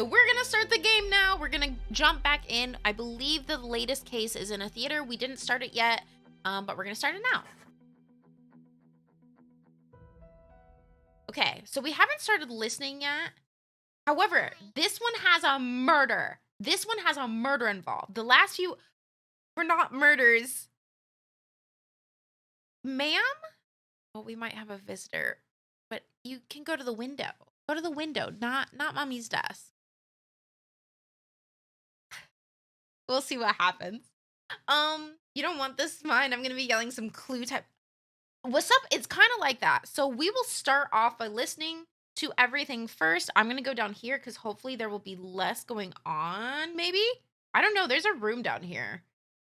So we're gonna start the game now. We're gonna jump back in. I believe the latest case is in a theater. We didn't start it yet, but we're gonna start it now. Okay, so we haven't started listening yet. However, this one has a murder. This one has a murder involved. The last few were not murders. Ma'am? Oh, we might have a visitor, but you can go to the window. Go to the window, not mommy's desk. We'll see what happens. You don't want this? Mine. I'm gonna be yelling some clue type. What's up? It's kind of like that. So we will start off by listening to everything first. I'm gonna go down here because hopefully there will be less going on. Maybe, I don't know. There's a room down here.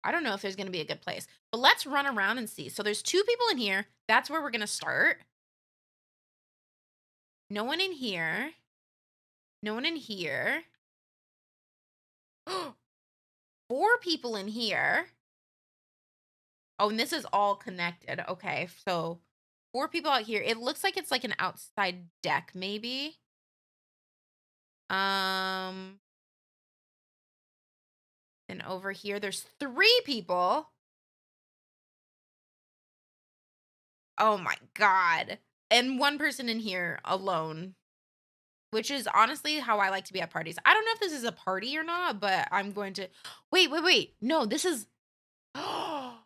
I don't know if there's gonna be a good place, but let's run around and see. So there's 2 people in here. That's where we're gonna start. No one in here. No one in here. 4 people in here. Oh, and this is all connected. Okay, so 4 people out here. It looks like it's like an outside deck, maybe. And over here, there's 3 people. Oh my God. And 1 person in here alone, which is honestly how I like to be at parties. I don't know if this is a party or not, but I'm going to, wait. No, this is not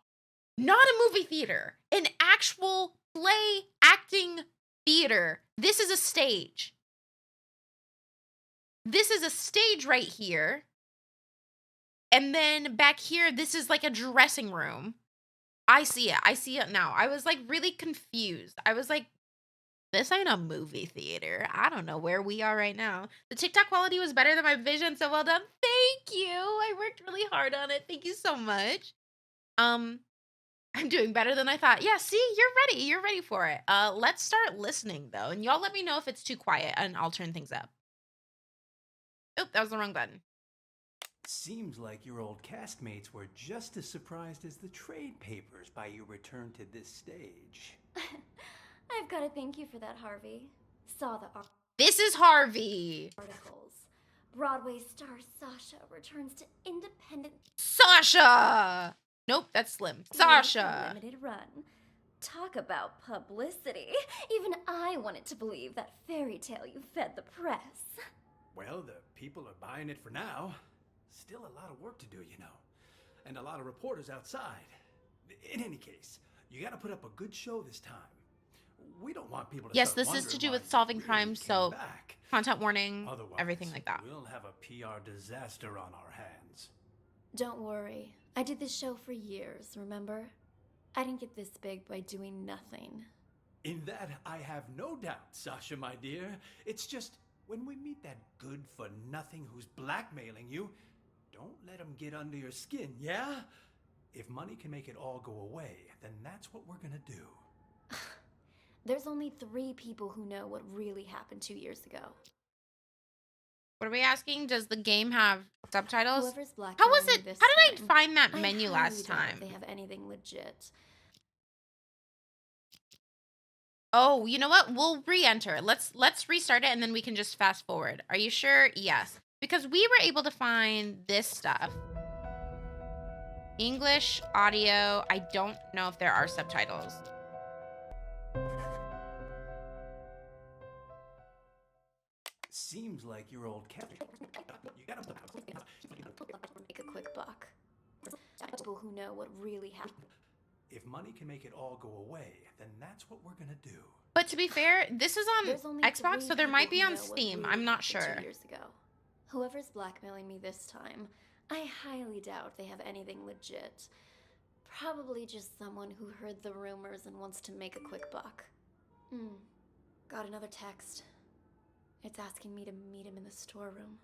a movie theater, an actual play acting theater. This is a stage. This is a stage right here. And then back here, this is like a dressing room. I see it. I see it now. I was like really confused. I was like, this ain't a movie theater. I don't know where we are right now. The TikTok quality was better than my vision, so well done. Thank you. I worked really hard on it. Thank you so much. I'm doing better than I thought. Yeah, see, you're ready. You're ready for it. Let's start listening though, and y'all let me know if it's too quiet, and I'll turn things up. Oh, that was the wrong button. Seems like your old castmates were just as surprised as the trade papers by your return to this stage. I've got to thank you for that, Harvey. Saw the This is Harvey. articles. Broadway star Sasha returns to independent. Sasha. Nope, that's Slim. Sasha. Limited run. Talk about publicity. Even I wanted to believe that fairy tale you fed the press. Well, the people are buying it for now. Still a lot of work to do, you know. And a lot of reporters outside. In any case, you gotta put up a good show this time. We don't want people to Yes, start this is to do wondering with why solving you really crimes, came so back. content warning, Otherwise, everything like that. We'll have a PR disaster on our hands. Don't worry. I did this show for years, remember? I didn't get this big by doing nothing. In that, I have no doubt, Sasha, my dear. It's just, when we meet that good-for-nothing who's blackmailing you, don't let him get under your skin, yeah? If money can make it all go away, then that's what we're gonna do. There's only 3 people who know what really happened 2 years ago. What are we asking? Does the game have subtitles? Whoever's black. How was it? How did I find that menu last time? They have anything legit. Oh, you know what? We'll re-enter. Let's restart it and then we can just fast forward. Are you sure? Yes. Because we were able to find this stuff. English, audio. I don't know if there are subtitles. Seems like your old cat. You gotta Make a quick buck. People who know what really happened. If money can make it all go away, then that's what we're gonna do. But to be fair, this is There's on only Xbox, 3 so there might be people on who know what Steam. really I'm not happened sure. 2 years ago. Whoever's blackmailing me this time, I highly doubt they have anything legit. Probably just someone who heard the rumors and wants to make a quick buck. Got another text. It's asking me to meet him in the storeroom.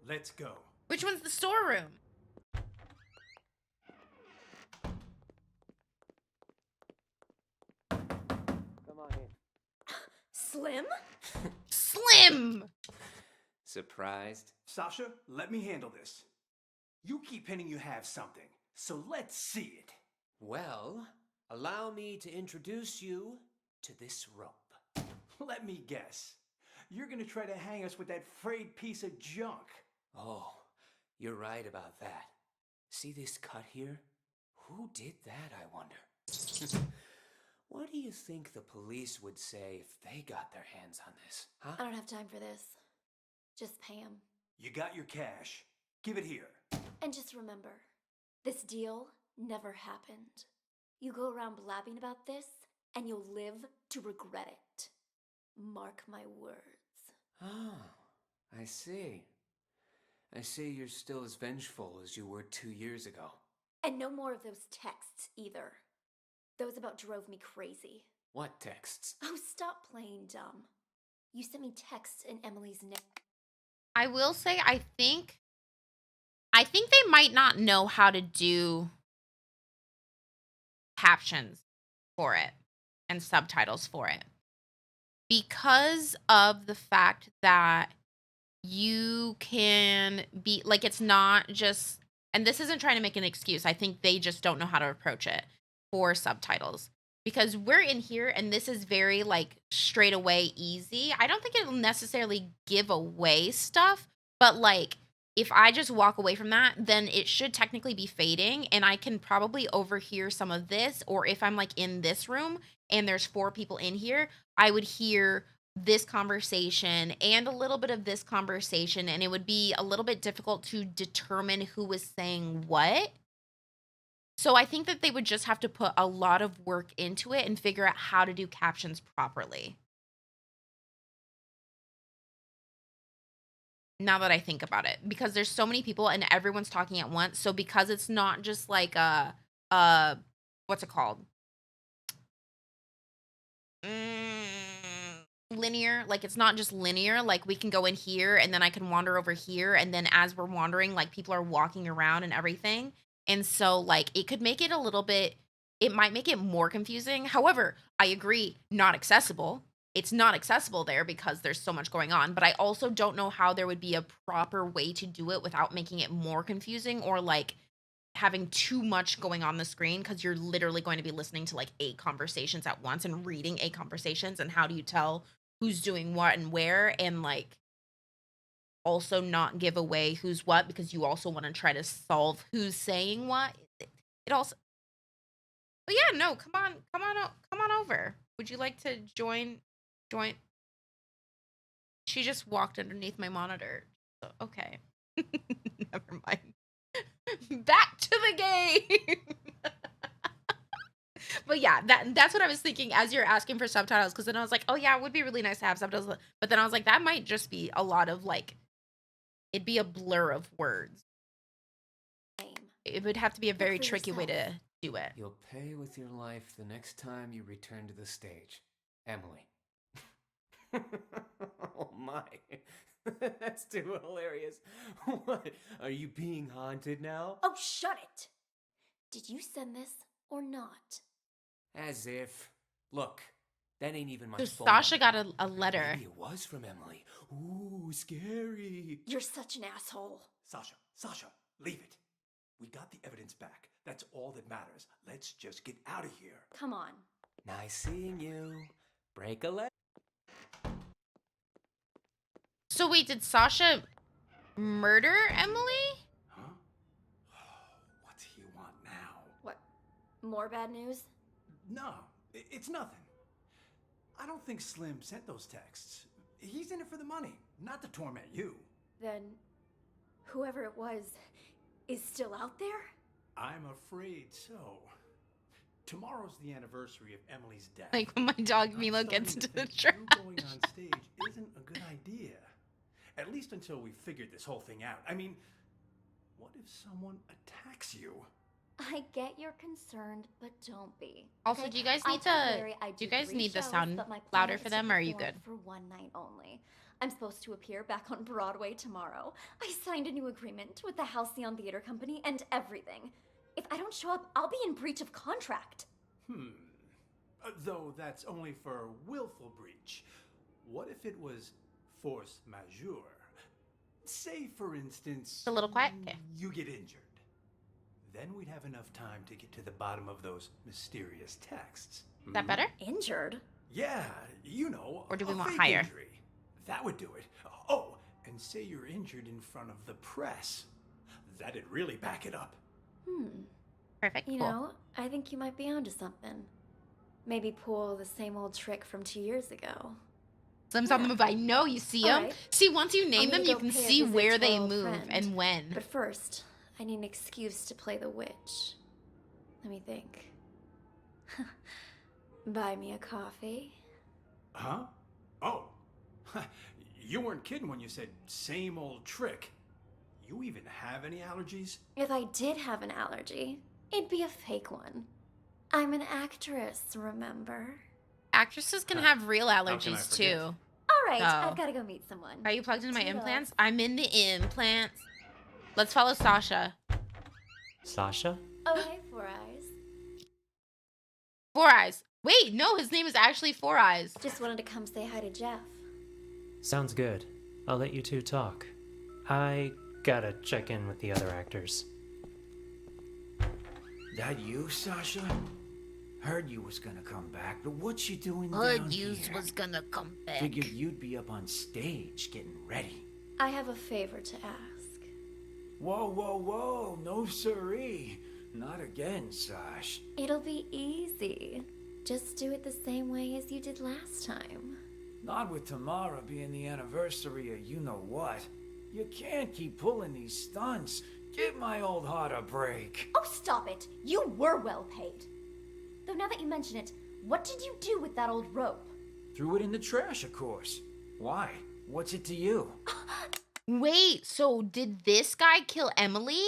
Let's go. Which one's the storeroom? Come on in. Slim? Slim! Surprised? Sasha, let me handle this. You keep hinting you have something, so let's see it. Well, allow me to introduce you to this rope. Let me guess. You're gonna try to hang us with that frayed piece of junk. Oh, you're right about that. See this cut here? Who did that, I wonder? What do you think the police would say if they got their hands on this, huh? I don't have time for this. Just pay him. You got your cash. Give it here. And just remember, this deal never happened. You go around blabbing about this, and you'll live to regret it. Mark my words. Oh, I see. I see you're still as vengeful as you were 2 years ago. And no more of those texts either. Those about drove me crazy. What texts? Oh, stop playing dumb. You sent me texts in Emily's name. I will say, I think they might not know how to do captions for it and subtitles for it because of the fact that you can be like, it's not just, and this isn't trying to make an excuse. I think they just don't know how to approach it for subtitles because we're in here and this is very like straight away easy. I don't think it'll necessarily give away stuff, but like if I just walk away from that, then it should technically be fading and I can probably overhear some of this. Or if I'm like in this room and there's 4 people in here, I would hear this conversation and a little bit of this conversation, and it would be a little bit difficult to determine who was saying what. So I think that they would just have to put a lot of work into it and figure out how to do captions properly. Now that I think about it, because there's so many people and everyone's talking at once. So because it's not just like what's it called? Linear, like it's not just linear, like we can go in here and then I can wander over here, and then as we're wandering, like people are walking around and everything. And so like it could make it a little bit, it might make it more confusing. However, I agree, not accessible. It's not accessible there because there's so much going on, but I also don't know how there would be a proper way to do it without making it more confusing or like having too much going on the screen, because you're literally going to be listening to like 8 conversations at once and reading 8 conversations, and how do you tell who's doing what and where, and like also not give away who's what because you also want to try to solve who's saying what. It also, but yeah, no, come on over. Would you like to join? She just walked underneath my monitor. So, okay. Never mind. Back to the game. But yeah, that's what I was thinking as you're asking for subtitles, because then I was like, oh yeah, it would be really nice to have subtitles. But then I was like, that might just be a lot of like, it'd be a blur of words. It would have to be a very tricky way to do it. You'll pay with your life the next time you return to the stage, Emily. Oh my, that's too hilarious. What, are you being haunted now? Oh, shut it! Did you send this or not? As if. Look, that ain't even my So phone Sasha number. got a letter. Maybe it was from Emily. Ooh, scary. You're such an asshole. Sasha, leave it. We got the evidence back. That's all that matters. Let's just get out of here. Come on. Nice seeing you. Break a leg. So wait, did Sasha murder Emily? Huh? What's he want now? What? More bad news? No, it's nothing. I don't think Slim sent those texts. He's in it for the money, not to torment you. Then, whoever it was is still out there? I'm afraid so. Tomorrow's the anniversary of Emily's death. Like when my dog I'm Milo starting gets to into the think trap. you going on stage isn't a good idea. At least until we figured this whole thing out. I mean, what if someone attacks you? I get you're concerned, but don't be. Also, okay? do you guys I'll need tell to? Larry I Do you guys 3 need the shows, sound but my plan louder is for to them, or are you perform good? For one night only. I'm supposed to appear back on Broadway tomorrow. I signed a new agreement with the Halcyon Theater Company and everything. If I don't show up, I'll be in breach of contract. Though that's only for willful breach. What if it was force majeure? Say, for instance, A little quiet? Okay. you get injured. Then we'd have enough time to get to the bottom of those mysterious texts. Is that better? Injured? Yeah, you know, Or do we a want fake higher? injury. That would do it. Oh, and say you're injured in front of the press. That'd really back it up. Perfect. You Cool. know, I think you might be onto something. Maybe pull the same old trick from 2 years ago. Slims on the move. I know you see All them. right. See, once you name I'm them, gonna you go can pay a see visit where to they our old move friend. and when. But first, I need an excuse to play the witch. Let me think. Buy me a coffee. Huh? Oh. You weren't kidding when you said same old trick. You even have any allergies? If I did have an allergy, it'd be a fake one. I'm an actress, remember? Actresses can have real can I allergies forget? too. All right, Oh. I've got to go meet someone. Are you plugged into my Toodles. implants? I'm in the implants. Let's follow Sasha. Sasha? Oh, hey, Four Eyes. Four Eyes. Wait, no, his name is actually Four Eyes. Just wanted to come say hi to Jeff. Sounds good. I'll let you two talk. I gotta check in with the other actors. That you, Sasha? Heard you was gonna come back, but what you doing down Hood Use here? was gonna come back. Figured you'd be up on stage getting ready. I have a favor to ask. Whoa, whoa, whoa, no siree. Not again, Sash. It'll be easy. Just do it the same way as you did last time. Not with tomorrow being the anniversary of you-know-what. You can't keep pulling these stunts. Give my old heart a break. Oh, stop it. You were well paid. Though now that you mention it, what did you do with that old rope? Threw it in the trash, of course. Why? What's it to you? Wait, so did this guy kill Emily?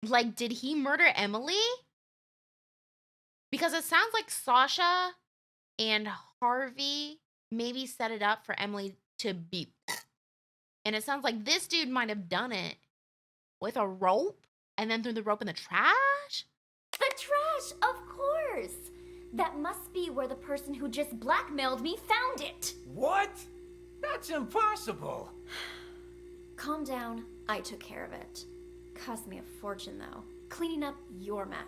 Like, did he murder Emily? Because it sounds like Sasha and Harvey maybe set it up for Emily to be. And it sounds like this dude might have done it with a rope and then threw the rope in the trash? The trash, of course. That must be where the person who just blackmailed me found it. What? That's impossible. Calm down. I took care of it. Cost me a fortune, though. Cleaning up your mess.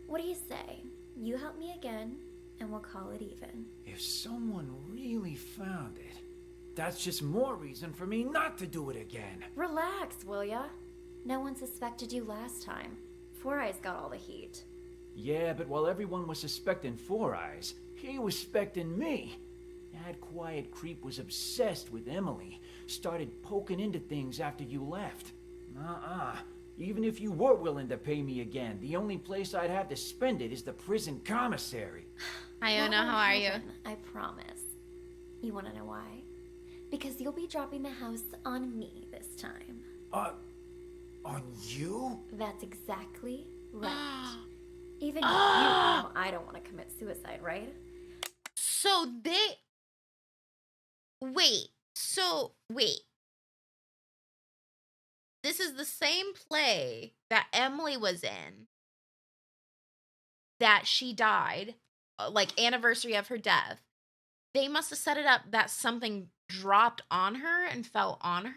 What do you say? You help me again, and we'll call it even. If someone really found it, that's just more reason for me not to do it again. Relax, will ya? No one suspected you last time. Four Eyes got all the heat. Yeah, but while everyone was suspecting Four Eyes, he was suspecting me. That quiet creep was obsessed with Emily. Started poking into things after you left. Even if you were willing to pay me again, the only place I'd have to spend it is the prison commissary. Hi, Ona, That how won't are you? happen, I promise. You want to know why? Because you'll be dropping the house on me this time. On you? That's exactly right. Even you know I don't want to commit suicide, right? So they. Wait. This is the same play that Emily was in that she died, like anniversary of her death. They must have set it up that something dropped on her and fell on her.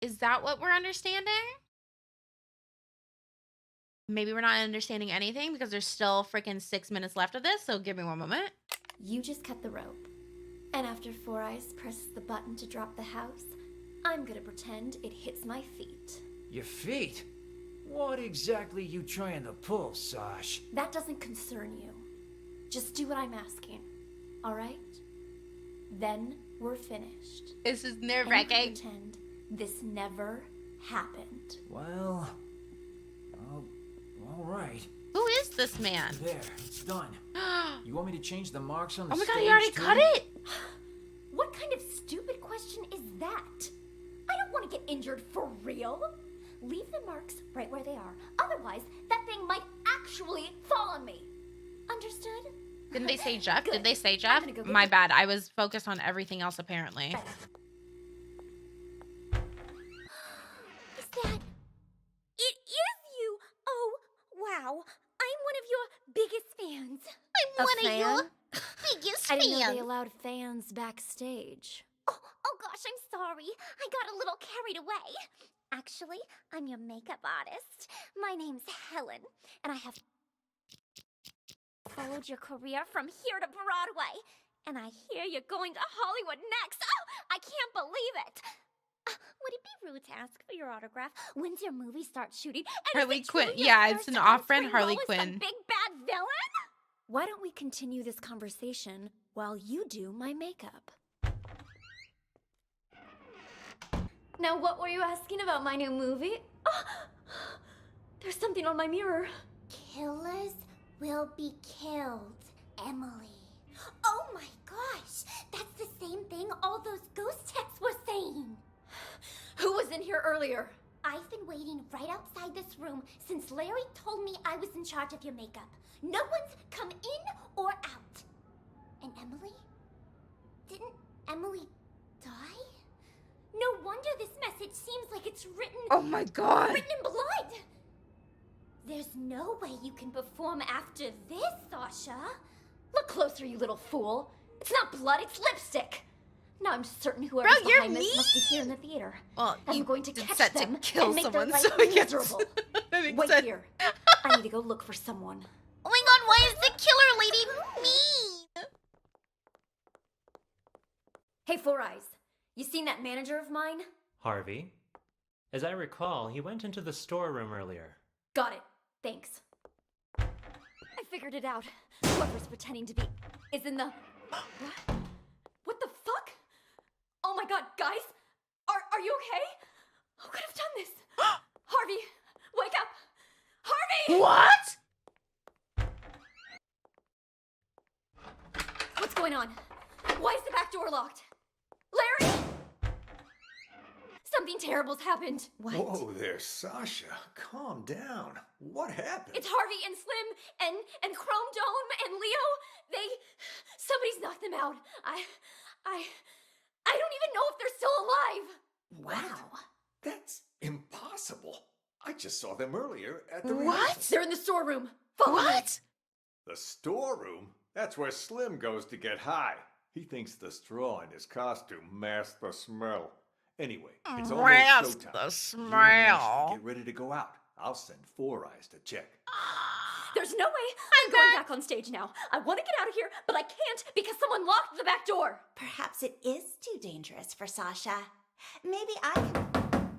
Is that what we're understanding? Maybe we're not understanding anything because there's still freaking 6 minutes left of this. So give me one moment. You just cut the rope. And after Four Eyes presses the button to drop the house, I'm gonna pretend it hits my feet. Your feet? What exactly you trying to pull, Sash? That doesn't concern you. Just do what I'm asking. All right? Then we're finished. This is And you nerve-wracking. can pretend this never happened. Well, all right. Who is this man? There, it's done. You want me to change the marks on the Oh my stage, god, he already too? cut it! What kind of stupid question is that? I don't want to get injured for real. Leave the marks right where they are. Otherwise, that thing might actually fall on me. Understood? Didn't they say Jeff? Good. Did they say I'm Jeff? gonna go get My the- bad. I was focused on everything else apparently. Is that... It is you! Oh, wow. I'm one of your biggest fans. A fan? Biggest I didn't know they allowed fans backstage. Oh gosh, I'm sorry. I got a little carried away. Actually, I'm your makeup artist. My name's Helen, and I have followed your career from here to Broadway. And I hear you're going to Hollywood next. Oh, I can't believe it. Would it be rude to ask for your autograph? When's your movie start shooting? And Harley is it truly Quinn. your Yeah, it's first an off-brand on-screen Harley role as the Quinn. big bad villain? Why don't we continue this conversation while you do my makeup? Now, what were you asking about my new movie? Oh, there's something on my mirror. Killers will be killed, Emily. Oh my gosh, that's the same thing all those ghost texts were saying. Who was in here earlier? I've been waiting right outside this room since Larry told me I was in charge of your makeup. No one's come in or out. And Emily? Didn't Emily die? No wonder this message seems like it's written... Oh my god. Written in blood! There's no way you can perform after this, Sasha. Look closer, you little fool. It's not blood, it's lipstick. Now I'm certain whoever's Bro, you're behind this must be mean. here in the theater. Well, I'm you going to did catch set them to kill and make someone, their so life I guess miserable. that makes Wait sense. here. I need to go look for someone. Oh my god, why is the killer lady mean? Hey, Four Eyes. You seen that manager of mine? Harvey? As I recall, he went into the storeroom earlier. Got it. Thanks. I figured it out. Whoever's pretending to be is in the... What? What the fuck? Oh my god, guys! Are you okay? Who could have done this? Harvey, wake up! Harvey! What? What's going on? Why is the back door locked? Larry! Something terrible's happened. What? Whoa there, Sasha. Calm down. What happened? It's Harvey and Slim and Chrome Dome and Leo. Somebody's knocked them out. I don't even know if they're still alive. Wow. That's impossible. I just saw them earlier at the What? rehearsal. They're in the storeroom. Follow me. What? The storeroom? That's where Slim goes to get high. He thinks the straw in his costume masks the smell. Anyway, it's almost Mask showtime. the You and smell. Ashley get ready to go out. I'll send Four Eyes to check. There's no way I'm going back on stage now. I want to get out of here, but I can't because someone locked the back door. Perhaps it is too dangerous for Sasha. Maybe I can...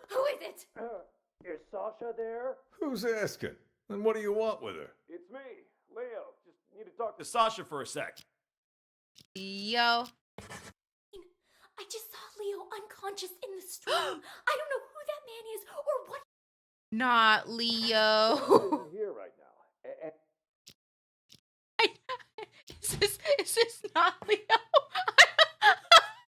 Who is it? Is Sasha there? Who's asking? And what do you want with her? It's me, Leo. Just need to talk to Sasha for a sec. Yo. I just saw Leo unconscious in the storeroom. I don't know who that man is or what. Not Leo. Here right now. Is this not Leo?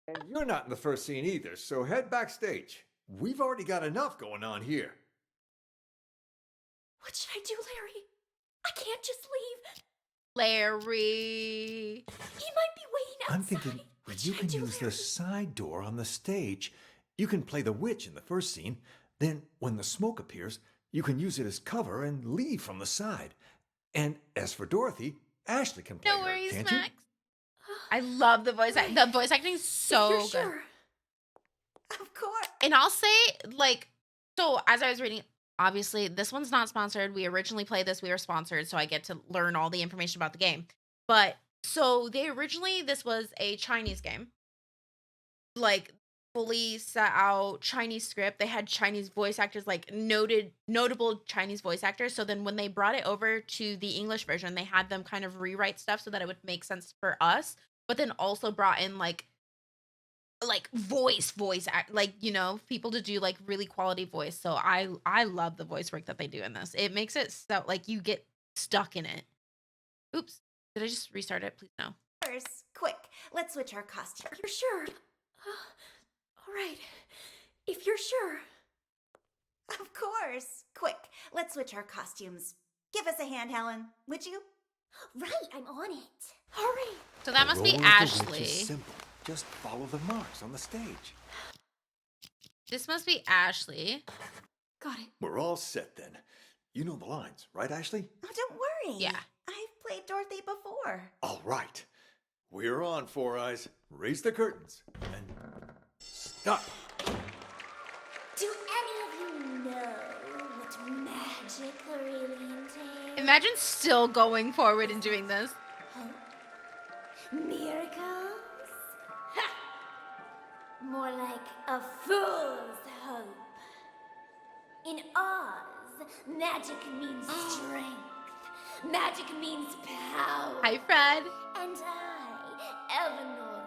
And you're not in the first scene either, so head backstage. We've already got enough going on here. What should I do, Larry? I can't just leave. Larry. He might be waiting outside. I'm thinking What you should I can do, use the Larry? side door on the stage. You can play the witch in the first scene. Then, when the smoke appears, you can use it as cover and leave from the side. And as for Dorothy, Ashley can play No her, worries, can't Max. I love the voice acting. The voice acting is so You're good. sure? Of course. And I'll say, like, so as I was reading, obviously, this one's not sponsored. We originally played this. We were sponsored, so I get to learn all the information about the game. But, so this was a Chinese game. Like, fully set out Chinese script. They had Chinese voice actors, like, notable Chinese voice actors. So then when they brought it over to the English version, they had them kind of rewrite stuff so that it would make sense for us. But then also brought in, like voice act, like, you know, people to do like really quality voice. So I love the voice work that they do in this. It makes it so like you get stuck in it. Oops, did I just restart it? Please no. First, quick, let's switch our costumes. You're sure? All right. If you're sure. Of course. Quick, let's switch our costumes. Give us a hand, Helen, would you? Right, I'm on it. Hurry. So that must Role be of the witch Ashley. is simple. Just follow the marks on the stage. This must be Ashley. Got it. We're all set then. You know the lines, right, Ashley? Oh, don't worry. Yeah. I've played Dorothy before. All right. We're on, Four Eyes. Raise the curtains. And stop. Do any of you know what magic really entails? Imagine still going forward and doing this. Huh? More like a fool's hope. In Oz, magic means strength. Magic means power. Hi, Fred. And I, Eleonora,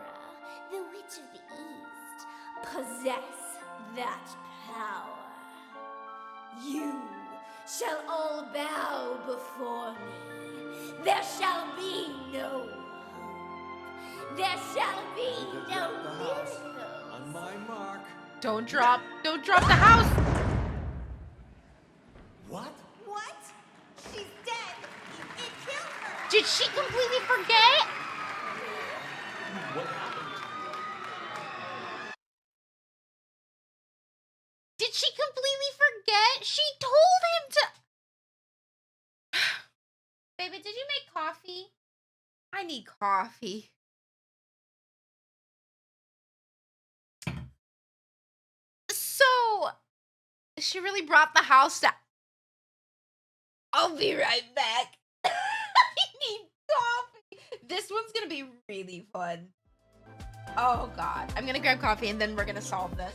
the Witch of the East, possess that power. You shall all bow before me. There shall be no hope. There shall be no miracles. On my mark. Don't drop the house. What? What? She's dead. It killed her. Did she completely forget? What happened? Did she completely forget? She told him to. Baby, did you make coffee? I need coffee. So, she really brought the house down. I'll be right back. I need coffee. This one's gonna be really fun. Oh, God. I'm gonna grab coffee and then we're gonna solve this.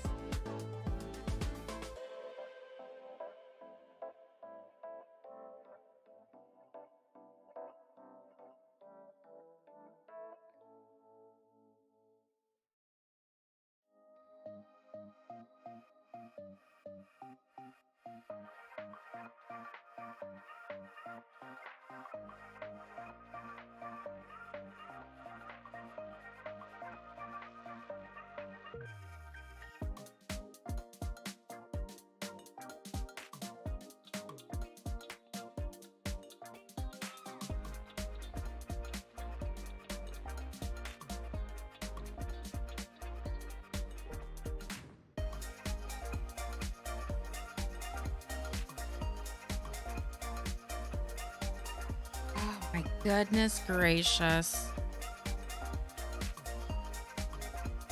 My goodness gracious.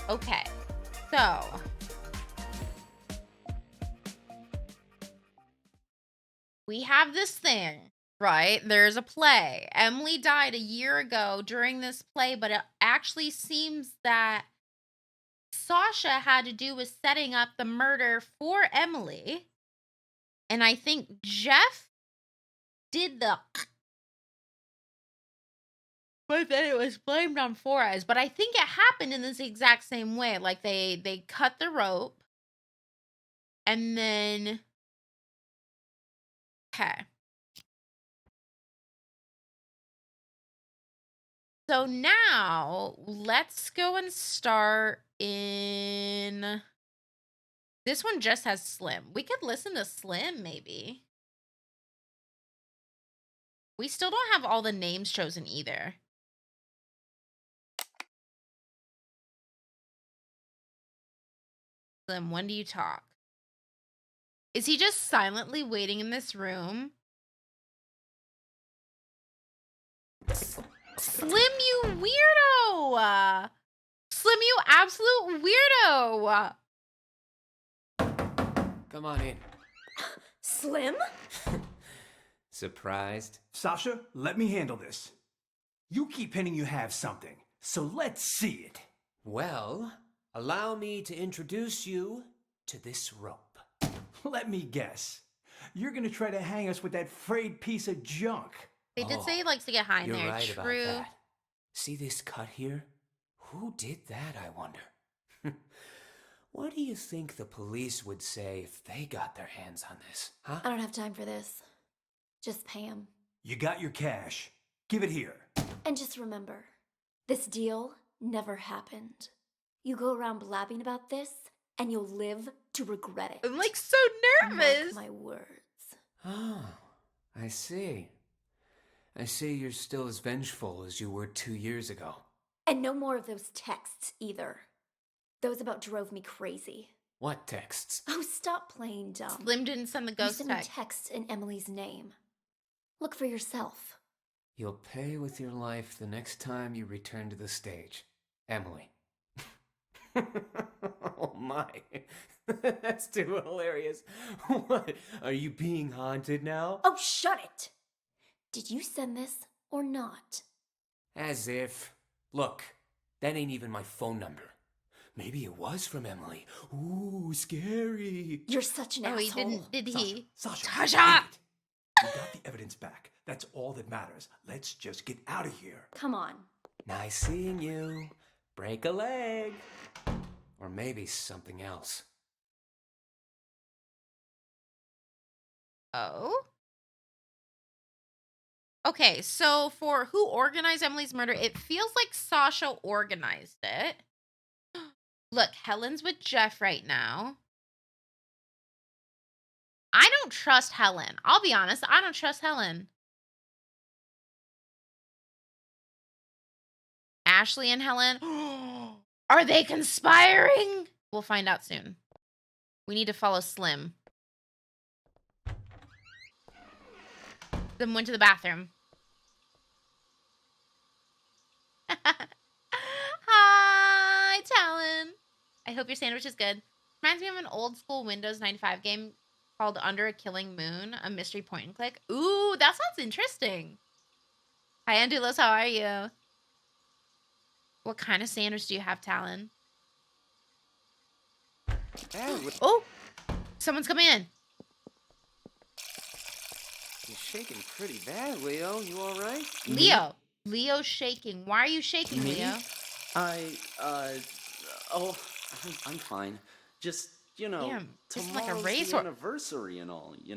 Okay, so we have this thing, right? There's a play. Emily died a year ago during this play, but it actually seems that Sasha had to do with setting up the murder for Emily. And I think Jeff did the but then it was blamed on Four Eyes. But I think it happened in this exact same way. Like they cut the rope. And then okay. So now let's go and start in this one just has Slim. We could listen to Slim maybe. We still don't have all the names chosen either. Slim, when do you talk? Is he just silently waiting in this room? Slim, you weirdo! Slim, you absolute weirdo! Come on in. Slim? Surprised? Sasha, let me handle this. You keep hinting you have something, so let's see it. Well, allow me to introduce you to this rope. Let me guess. You're gonna try to hang us with that frayed piece of junk. They did say he likes to get high in You're there. right True. about that. See this cut here? Who did that, I wonder? What do you think the police would say if they got their hands on this, huh? I don't have time for this. Just pay him. You got your cash. Give it here. And just remember, this deal never happened. You go around blabbing about this, and you'll live to regret it. I'm like so nervous. Mark my words. Oh, I see. I see you're still as vengeful as you were 2 years ago. And no more of those texts either. Those about drove me crazy. What texts? Oh, stop playing dumb. Slim didn't send the You ghost sent me text. texts in Emily's name. Look for yourself. You'll pay with your life the next time you return to the stage. Emily. Oh my. That's too hilarious. What? Are you being haunted now? Oh, shut it! Did you send this or not? As if. Look, that ain't even my phone number. Maybe it was from Emily. Ooh, scary. You're such an Oh, he asshole. didn't, did he? Sasha! Sasha! Wait. We got the evidence back. That's all that matters. Let's just get out of here. Come on. Nice seeing you. Break a leg. Or maybe something else. Oh? Okay, so for who organized Emily's murder, it feels like Sasha organized it. Look, Helen's with Jeff right now. I don't trust Helen. I'll be honest, I don't trust Helen. Ashley and Helen. Are they conspiring? We'll find out soon. We need to follow Slim. Slim went to the bathroom. Hi, Talon. I hope your sandwich is good. Reminds me of an old school Windows 95 game called Under a Killing Moon, a mystery point and click. Ooh, that sounds interesting. Hi, Andulos. How are you? What kind of sandwich do you have, Talon? Oh, someone's coming in. You're shaking pretty bad, Leo. You all right? Leo. Leo's shaking. Why are you shaking, Me? Leo? I'm fine. Just, Damn, just like a tomorrow's racehorse. the anniversary and all, Pausing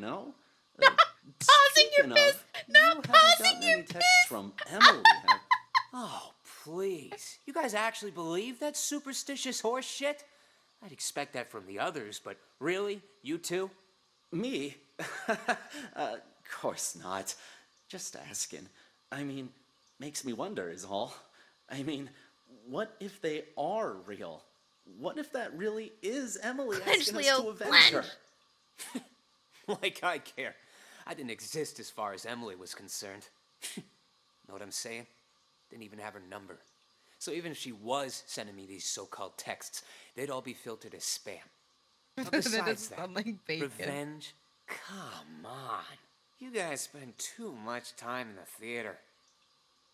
your Speaking fist. of, No, you haven't pausing gotten your any texts from Emily, have Oh, please. You guys actually believe that superstitious horse shit? I'd expect that from the others, but really? You too? Me? Of course not. Just asking. I mean, makes me wonder is all. I mean, what if they are real? What if that really is Emily asking us Leo, to avenge clench. her? Like I care. I didn't exist as far as Emily was concerned. Know what I'm saying? Didn't even have her number. So even if she was sending me these so-called texts, they'd all be filtered as spam. But besides that, revenge? Come on. You guys spend too much time in the theater.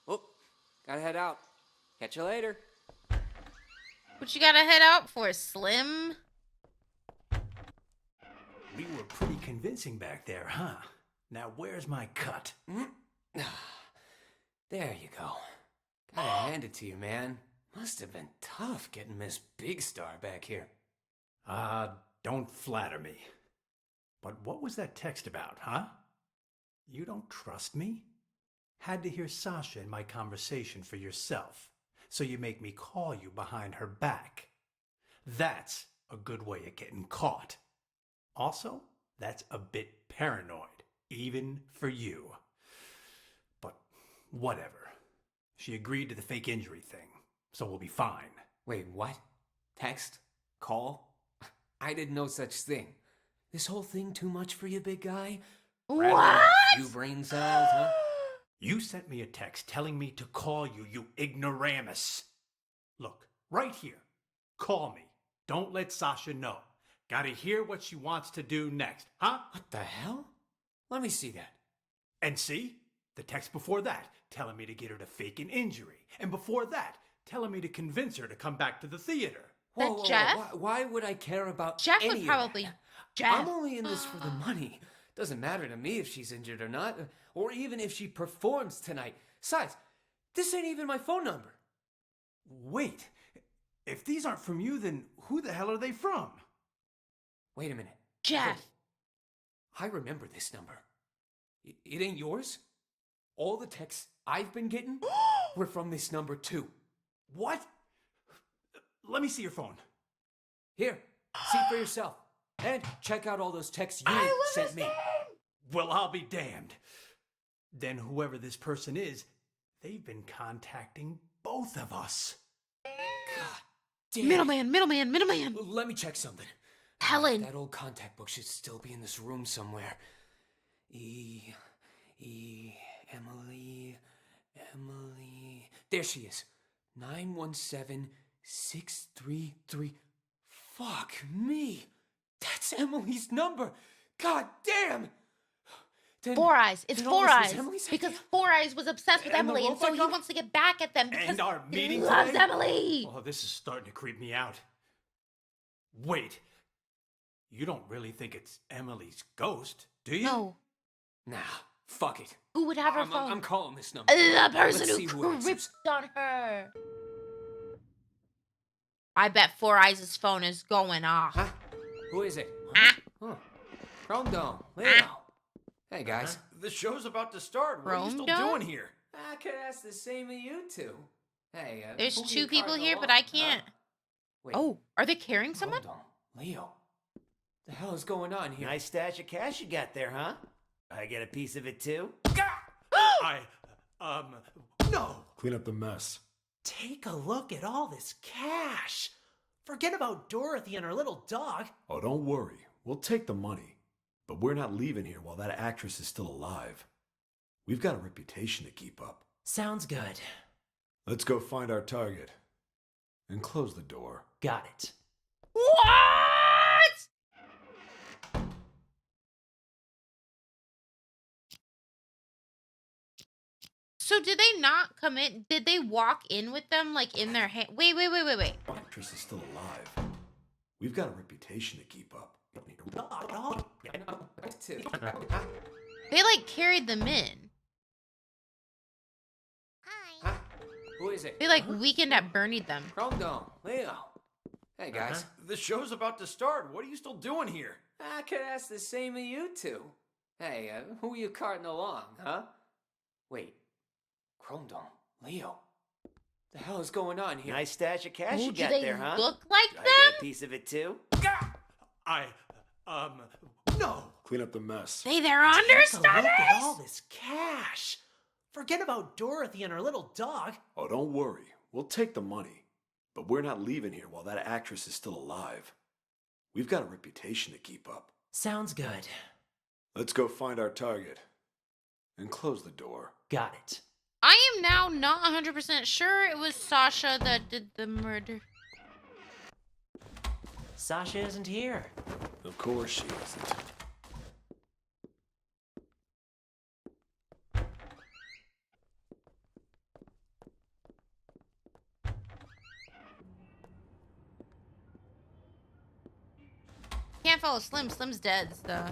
Oh, gotta head out. Catch you later. What you gotta head out for, Slim? We were pretty convincing back there, huh? Now where's my cut? There you go. Gotta hand it to you, man. Must have been tough getting Miss Big Star back here. Don't flatter me. But what was that text about, huh? You don't trust me? Had to hear Sasha in my conversation for yourself, so you make me call you behind her back. That's a good way of getting caught. Also, that's a bit paranoid, even for you. But whatever. She agreed to the fake injury thing, so we'll be fine. Wait, what? Text? Call? I did no such thing. This whole thing too much for you, big guy? What? You brain cells, huh? You sent me a text telling me to call you, you ignoramus. Look, right here. Call me. Don't let Sasha know. Gotta hear what she wants to do next, huh? What the hell? Let me see that. And see? The text before that, telling me to get her to fake an injury. And before that, telling me to convince her to come back to the theater. That Jeff? Why would I care about Jeff any would of probably. that? Jeff. I'm only in this for the money. Doesn't matter to me if she's injured or not, or even if she performs tonight. Besides, this ain't even my phone number. Wait, if these aren't from you, then who the hell are they from? Wait a minute. Jeff. I remember this number. It ain't yours? All the texts I've been getting were from this number too. What? Let me see your phone. Here, see for yourself. And check out all those texts you sent me. Well, I'll be damned. Then whoever this person is, they've been contacting both of us. God damn. Middleman. Let me check something. Helen. That old contact book should still be in this room somewhere. Emily. There she is. 917633. Fuck me. That's Emily's number. God damn. Four Eyes. It's then all Four this was Eyes. Emily Because idea? Four Eyes was obsessed with And the Emily, and so he Wolf wants to get back at them because And our he meeting loves today? Emily. Oh, this is starting to creep me out. Wait. You don't really think it's Emily's ghost, do you? No. Nah, fuck it. Who would have her phone? I'm calling this number. The person Let's see who who answers. creeped on her. I bet Four Eyes' phone is going off. Huh? Who is it? Ah. Huh. Rondon, Leo. Hey, guys. The show's about to start. What are you still Rondon? doing here? I could ask the same of you two. Hey, There's who you 2 people carting here, but along, I can't. Huh? Wait, Oh, are they carrying someone? Rondon, Leo. The hell is going on here? Nice stash of cash you got there, huh? I get a piece of it too? No! Clean up the mess. Take a look at all this cash. Forget about Dorothy and her little dog. Oh, don't worry. We'll take the money. But we're not leaving here while that actress is still alive. We've got a reputation to keep up. Sounds good. Let's go find our target. And close the door. Got it. What? So did they not come in? Did they walk in with them like in their hand? Wait. The actress is still alive. We've got a reputation to keep up. They like carried them in. Huh? Who is it? They like weekend at Bernie'd them. Rondon, Leo. Hey, guys. The show's about to start. What are you still doing here? I could ask the same of you two. Hey, who are you carting along, huh? Wait, Rondon, Leo. The hell is going on here? Nice stash of cash Ooh, you do got they there, huh? look like I them? get a piece of it too? No! Clean up the mess. They're Take a look understudies. at all this cash. Forget about Dorothy and her little dog. Oh, don't worry. We'll take the money. But we're not leaving here while that actress is still alive. We've got a reputation to keep up. Sounds good. Let's go find our target. And close the door. Got it. I am now not 100% sure it was Sasha that did the murder. Sasha isn't here. Of course she isn't. Can't follow Slim. Slim's dead, so.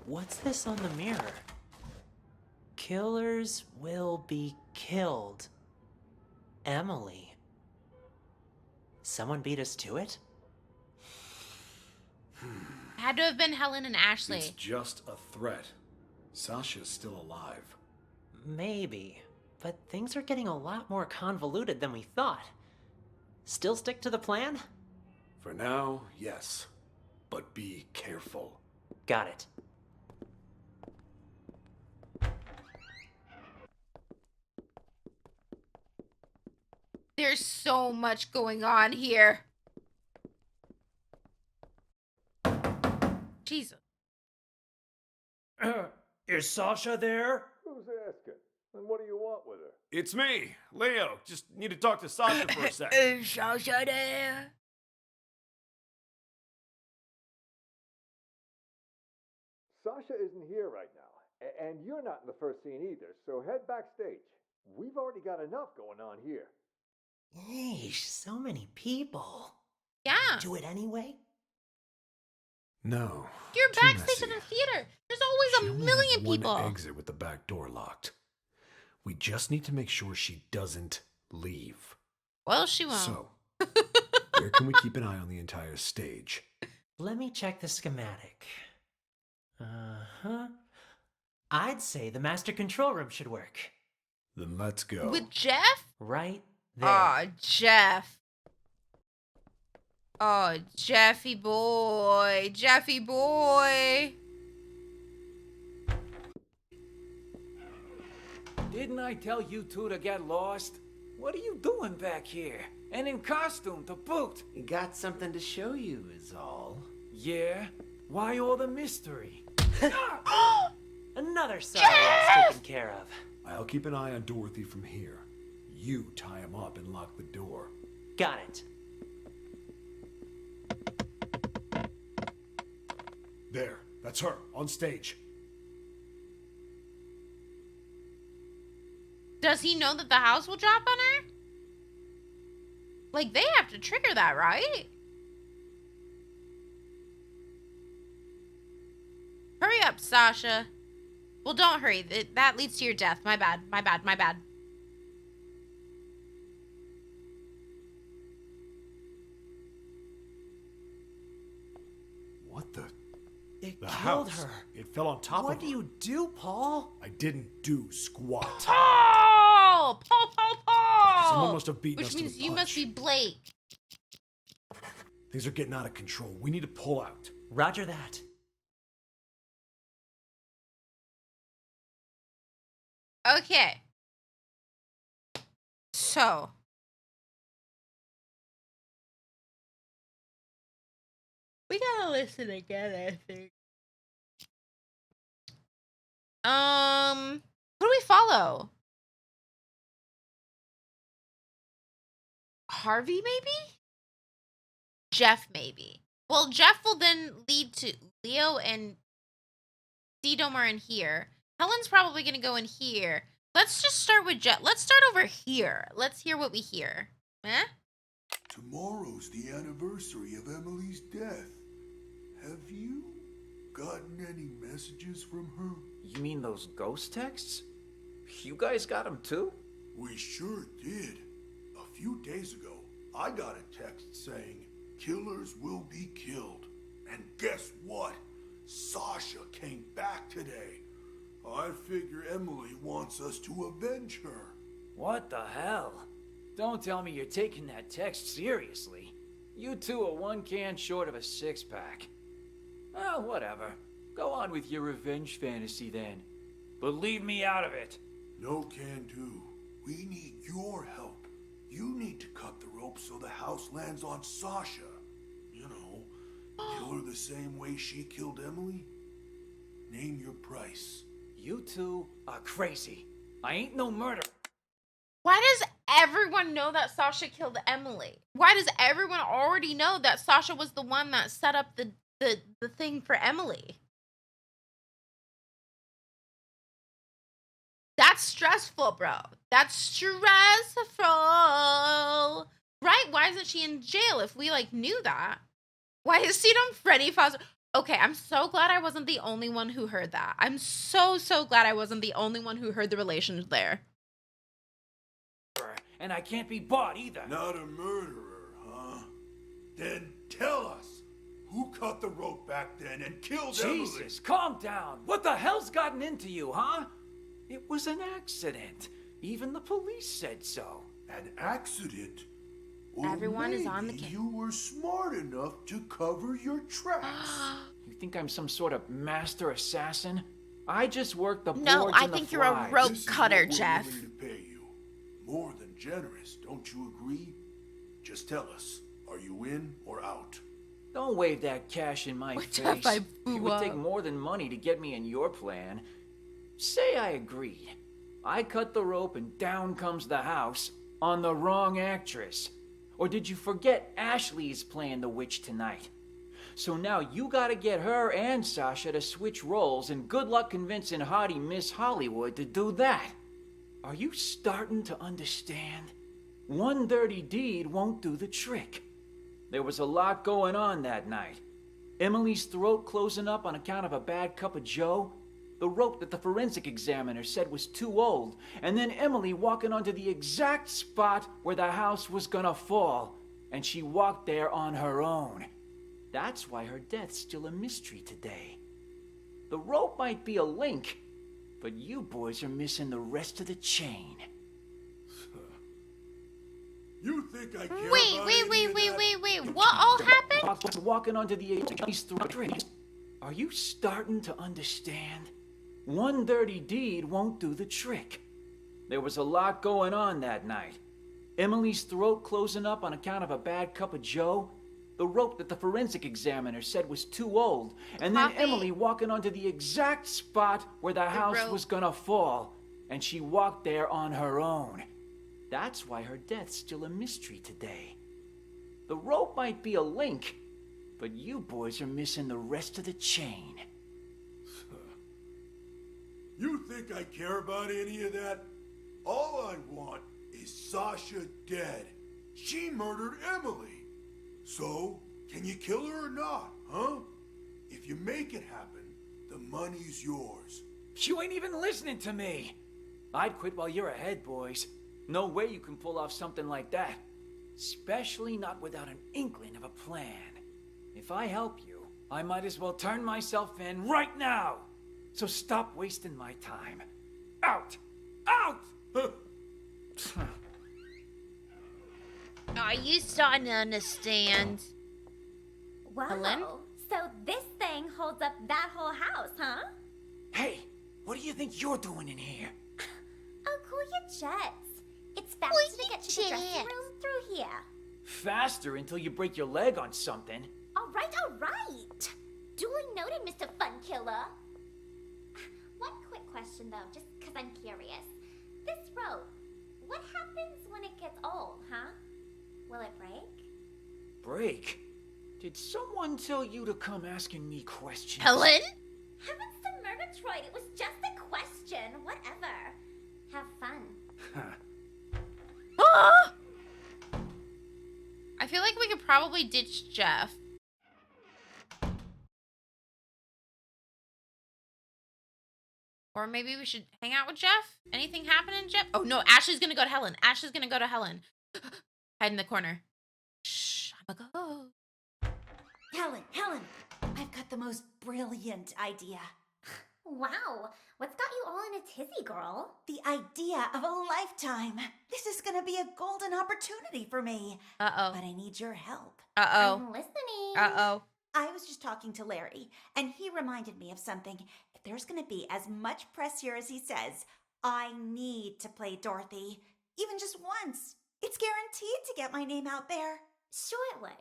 What's this on the mirror? Killers will be killed. Emily. Someone beat us to it? Had to have been Helen and Ashley. It's just a threat. Sasha's still alive. Maybe. But things are getting a lot more convoluted than we thought. Still stick to the plan? For now, yes. But be careful. Got it. There's so much going on here. Jesus. Is Sasha there? Who's asking? And what do you want with her? It's me, Leo. Just need to talk to Sasha for a sec. Is Sasha there? Sasha isn't here right now. And you're not in the first scene either, so head backstage. We've already got enough going on here. Yeesh, so many people. Yeah. Do it anyway? No. You're too backstage messy. at a theater. There's She always a only million has one people. exit with the back door locked. We just need to make sure she doesn't leave. Well, she won't. So, where can we keep an eye on the entire stage? Let me check the schematic. Uh-huh. I'd say the master control room should work. Then let's go. With Jeff? Right there. Oh, Jeff. Oh, Jeffy boy. Jeffy boy. Didn't I tell you two to get lost? What are you doing back here? And in costume to boot? We got something to show you, is all. Yeah? Why all the mystery? Another side loss taken care of. I'll keep an eye on Dorothy from here. You tie him up and lock the door. Got it. There, that's her, on stage. Does he know that the house will drop on her? Like, they have to trigger that, right? Hurry up, Sasha. Well, don't hurry. That leads to your death. My bad. My bad. My bad. What the? It The killed house. her. It fell on top What of do her. you do, Paul? I didn't do squat. Paul! Paul! Someone must have beaten Which us to the means you must punch. be Blake. Things are getting out of control. We need to pull out. Roger that. Okay. So. We gotta listen again, I think. Who do we follow? Harvey, maybe? Jeff, maybe. Well, Jeff will then lead to Leo and Sedom are in here. Helen's probably gonna go in here. Let's just start with Jeff. Let's start over here. Let's hear what we hear. Eh? Tomorrow's the anniversary of Emily's death. Have you gotten any messages from her? You mean those ghost texts? You guys got them too? We sure did. A few days ago, I got a text saying, "Killers will be killed." And guess what? Sasha came back today. I figure Emily wants us to avenge her. What the hell? Don't tell me you're taking that text seriously. You two are one can short of a six-pack. Well, whatever. Go on with your revenge fantasy then. But leave me out of it. No can do. We need your help. You need to cut the rope so the house lands on Sasha. You know, kill her the same way she killed Emily. Name your price. You two are crazy. I ain't no murderer. Why does everyone know that Sasha killed Emily? Why does everyone already know that Sasha was the one that set up the thing for Emily? That's stressful, bro. That's stressful. Right? Why isn't she in jail if we, like, knew that? Why is Sedom Freddy Foster? Okay, I'm so glad I wasn't the only one who heard that. I'm so glad I wasn't the only one who heard the relations there. And I can't be bought either. Not a murderer, huh? Then tell us, who cut the rope back then and killed Emily? Jesus, calm down. What the hell's gotten into you, huh? It was an accident. Even the police said so. An accident? Or Everyone is on the maybe case. You were smart enough to cover your tracks. You think I'm some sort of master assassin? I just work the boards No, I and the think you're a flies. rope This is cutter, what we're Jeff. willing to pay you. More than generous, don't you agree? Just tell us, are you in or out? Don't wave that cash in my What face. if I It blew would up? take more than money to get me in your plan. Say I agreed. I cut the rope and down comes the house on the wrong actress. Or did you forget Ashley's playing the witch tonight? So now you gotta get her and Sasha to switch roles, and good luck convincing hottie Miss Hollywood to do that. Are you starting to understand? One dirty deed won't do the trick. There was a lot going on that night. Emily's throat closing up on account of a bad cup of joe, the rope that the forensic examiner said was too old, and then Emily walking onto the exact spot where the house was gonna fall, and she walked there on her own. That's why her death's still a mystery today. The rope might be a link, but you boys are missing the rest of the chain. You think I care about Wait. What all happened? Walking onto the throat. Are you starting to understand? One dirty deed won't do the trick. There was a lot going on that night. Emily's throat closing up on account of a bad cup of joe, the rope that the forensic examiner said was too old, and then Coffee. Emily walking onto the exact spot where the house rope. was gonna fall, and she walked there on her own. That's why her death's still a mystery today. The rope might be a link, but you boys are missing the rest of the chain. You think I care about any of that? All I want is Sasha dead. She murdered Emily. So, can you kill her or not, huh? If you make it happen, the money's yours. You ain't even listening to me. I'd quit while you're ahead, boys. No way you can pull off something like that. Especially not without an inkling of a plan. If I help you, I might as well turn myself in right now. So stop wasting my time. Out! Out! Are you starting to understand? Wow. Helen? So this thing holds up that whole house, huh? Hey, what do you think you're doing in here? Oh, cool your jets. It's faster to get to the dressing room through here. Faster until you break your leg on something. All right. Duly noted, Mr. Fun Killer. One quick question, though, just because I'm curious. This rope, what happens when it gets old, huh? Will it break? Break? Did someone tell you to come asking me questions? Helen? Heavens to Murgatroyd, it was just a question. Whatever. Have fun. Ah! I feel like we could probably ditch Jeff. Or maybe we should hang out with Jeff? Anything happening, Jeff? Oh no, Ashley's gonna go to Helen. Ashley's gonna go to Helen. Hide in the corner. Shh, I'm a go. Helen, I've got the most brilliant idea. Wow, what's got you all in a tizzy, girl? The idea of a lifetime. This is gonna be a golden opportunity for me. Uh-oh. But I need your help. Uh-oh. I'm listening. Uh-oh. I was just talking to Larry, and he reminded me of something. If there's gonna be as much press here as he says, I need to play Dorothy. Even just once. It's guaranteed to get my name out there. Sure it would,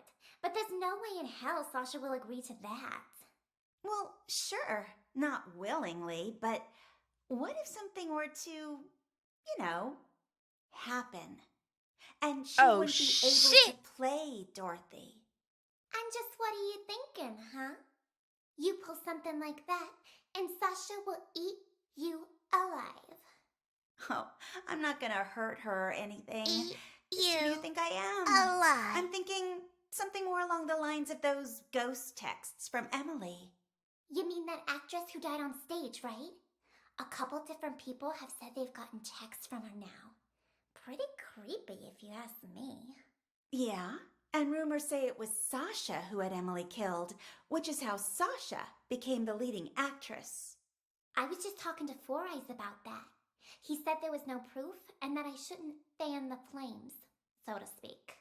but there's no way in hell Sasha will agree to that. Well, sure. Not willingly, but what if something were to, happen? And she wouldn't be able to play Dorothy. And just what are you thinking, huh? You pull something like that, and Sasha will eat you alive. Oh, I'm not gonna hurt her or anything. Eat Who do you think I am? alive. I'm thinking something more along the lines of those ghost texts from Emily. You mean that actress who died on stage, right? A couple different people have said they've gotten texts from her now. Pretty creepy, if you ask me. Yeah, and rumors say it was Sasha who had Emily killed, which is how Sasha became the leading actress. I was just talking to Four Eyes about that. He said there was no proof and that I shouldn't fan the flames, so to speak.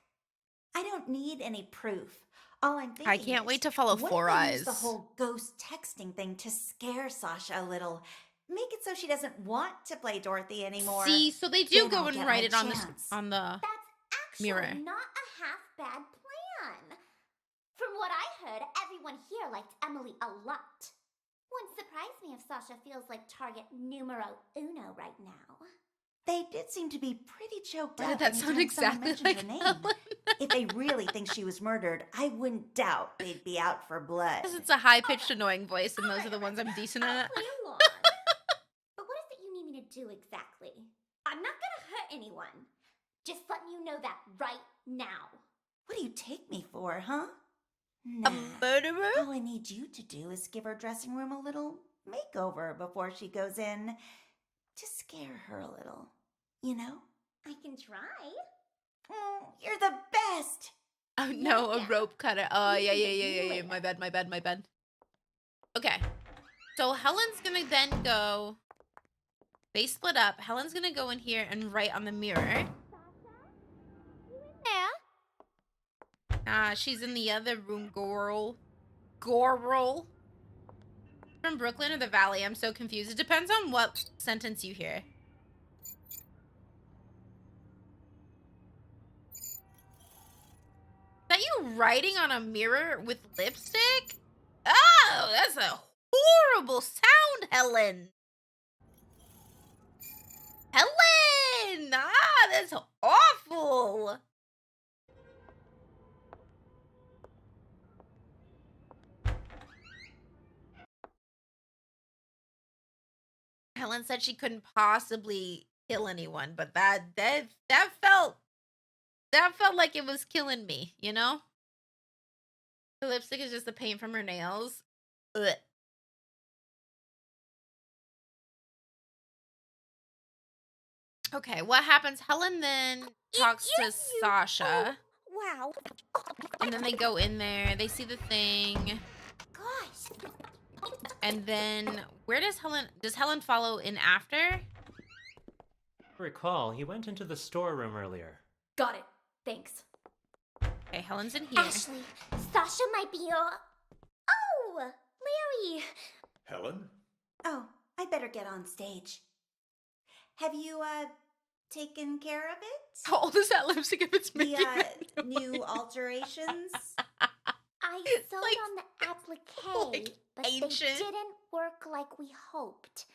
I don't need any proof. All I'm thinking I can't wait to follow what Four if I Eyes. use the whole ghost texting thing to scare Sasha a little. Make it so she doesn't want to play Dorothy anymore. See, so they do Then go I'll and get write my it on the chance. That's actually mirror. not a half-bad plan. From what I heard, everyone here liked Emily a lot. Wouldn't surprise me if Sasha feels like target numero uno right now. They did seem to be pretty choked Why up. did that sound anytime someone exactly mentioned like her name. Helen? If they really think she was murdered, I wouldn't doubt they'd be out for blood. Because it's a high-pitched, annoying voice, and those are the ones I'm decent I'll at. play along. But what is it you need me to do exactly? I'm not gonna hurt anyone. Just letting you know that right now. What do you take me for, huh? Nah. A murderer? All I need you to do is give her dressing room a little makeover before she goes in. To scare her a little, you know? I can try. You're the best! Oh no, Yeah. a rope cutter. Oh, You yeah, can yeah, get yeah, yeah, you yeah. later. My bad. Okay. So Helen's gonna then go... They split up. Helen's gonna go in here and write on the mirror. She's in the other room, girl. Girl. From Brooklyn or the Valley? I'm so confused. It depends on what sentence you hear. Is that you writing on a mirror with lipstick? Oh, that's a horrible sound, Helen. Helen! That's awful. Helen said she couldn't possibly kill anyone, but that felt like it was killing me, you know? The lipstick is just the paint from her nails. Ugh. Okay, what happens? Helen then talks to Sasha. Wow. And then they go in there, they see the thing, Gosh. and then where does Helen follow in after? I recall, he went into the storeroom earlier. Got it. Thanks. Okay, Helen's in here. Ashley, Sasha might be your... Oh, Larry. Helen? Oh, I better get on stage. Have you, taken care of it? How old is that lipstick if it's making The, new alterations? I sewed like- on the applique, like but ancient. they didn't work like we hoped.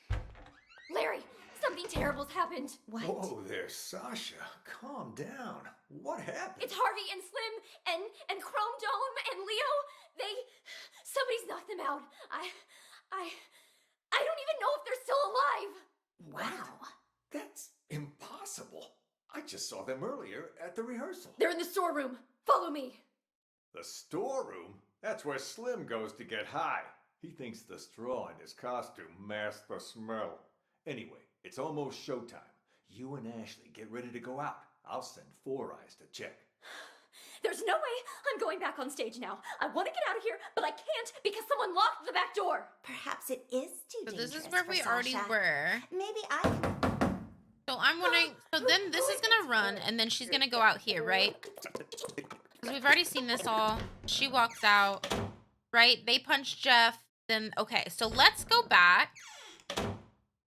Larry, something terrible's happened. What? Whoa there, Sasha. Calm down. What happened? It's Harvey and Slim and Chrome Dome and Leo. Somebody's knocked them out. I don't even know if they're still alive. Wow. That's impossible. I just saw them earlier at the rehearsal. They're in the storeroom. Follow me. The storeroom? That's where Slim goes to get high. He thinks the straw in his costume masks the smell. Anyway, it's almost showtime. You and Ashley get ready to go out. I'll send Four Eyes to check. There's no way I'm going back on stage now. I want to get out of here, but I can't because someone locked the back door. Perhaps it is too So dangerous this is where for we Sasha. already were. Maybe I can... So I'm wondering, so then this is gonna run, and then she's gonna go out here, right? Because we've already seen this all. She walks out, right? They punch Jeff, then, okay, so let's go back.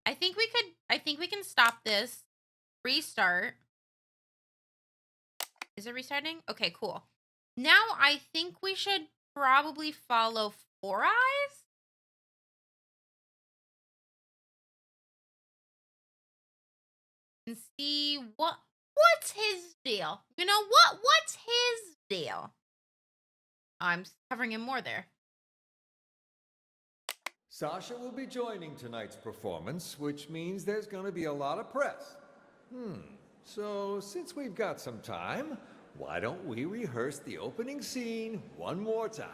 I think we can stop this. Restart. Is it restarting? Okay, cool. Now I think we should probably follow Four Eyes. And see what's his deal. You know what's his deal? I'm covering him more there. Sasha will be joining tonight's performance, which means there's going to be a lot of press. So since we've got some time, why don't we rehearse the opening scene one more time?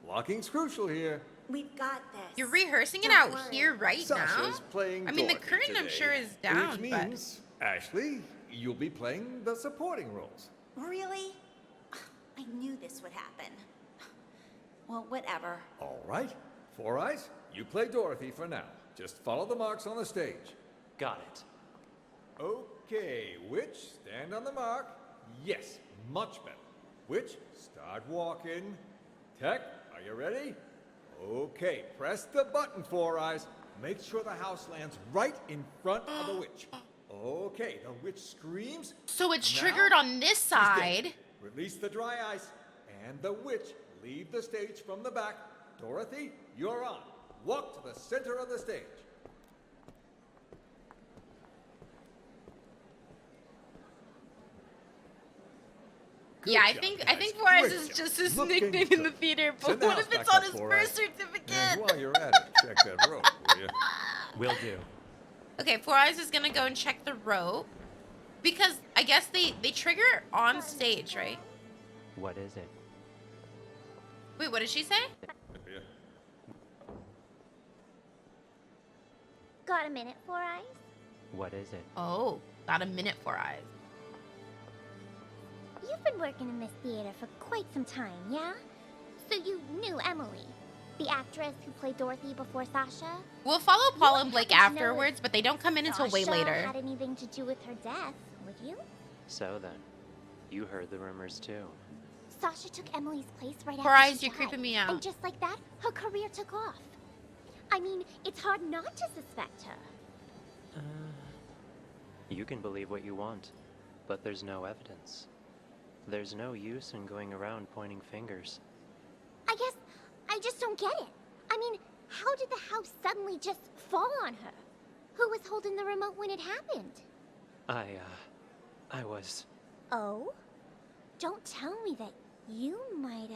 Blocking's crucial here. We've got this. You're rehearsing it Don't out worry. here right Sasha's now. playing I mean, the Dorothy curtain I'm today, sure is down, which but means, Ashley, you'll be playing the supporting roles. Really? I knew this would happen. Well, whatever. All right. Four Eyes, you play Dorothy for now. Just follow the marks on the stage. Got it. Okay, Witch, stand on the mark. Yes, much better. Witch, start walking. Tech, are you ready? Okay, press the button, Four Eyes. Make sure the house lands right in front of the witch. Okay, the witch screams. so it's Now, triggered on this she's dead. side. Release the dry ice, and the witch leave the stage from the back. Dorothy, you're on. Walk to the center of the stage. Good Yeah, I job, think guys. Four Eyes Great is job. just his Looking nickname in the good. theater. But Send the what house if it's back on up, his Four birth Eyes. certificate? And while you're at it, check that rope, will you? Will do. Okay, Four Eyes is gonna go and check the rope. Because I guess they trigger on stage, right? What is it? Wait, what did she say? Yeah. Got a minute, Four Eyes? What is it? Oh, got a minute, Four Eyes. You've been working in this theater for quite some time, yeah? So you knew Emily, the actress who played Dorothy before Sasha? We'll follow Paul and Blake happen to know afterwards, but they don't come in until way Sasha later. had anything to do with her death, would you? So then, you heard the rumors too. Sasha took Emily's place right Four after Eyes, she you're died. creeping me out. And just like that, her career took off. I mean, it's hard not to suspect her. You can believe what you want, but there's no evidence. There's no use in going around pointing fingers. I guess I just don't get it. I mean, how did the house suddenly just fall on her? Who was holding the remote when it happened? I was... Oh? Don't tell me that you might've...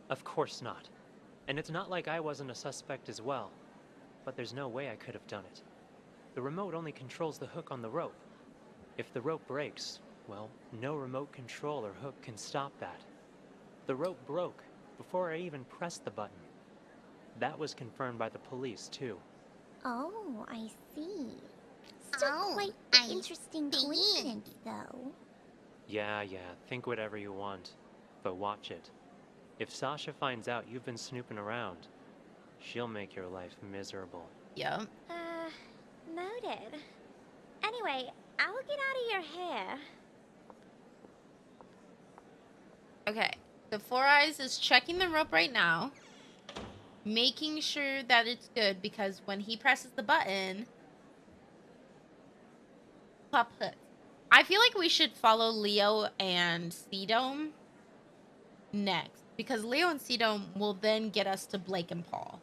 Of course not. And it's not like I wasn't a suspect as well. But there's no way I could have done it. The remote only controls the hook on the rope. If the rope breaks, well, no remote control or hook can stop that. The rope broke before I even pressed the button. That was confirmed by the police, too. Oh, I see. Still quite an interesting coincidence, though. Yeah, think whatever you want. But watch it. If Sasha finds out you've been snooping around, she'll make your life miserable. Yep. Noted. Anyway, I'll get out of your hair. Okay. The Four Eyes is checking the rope right now. Making sure that it's good because when he presses the button, pop hook. I feel like we should follow Leo and C-Dome next because Leo and C-Dome will then get us to Blake and Paul.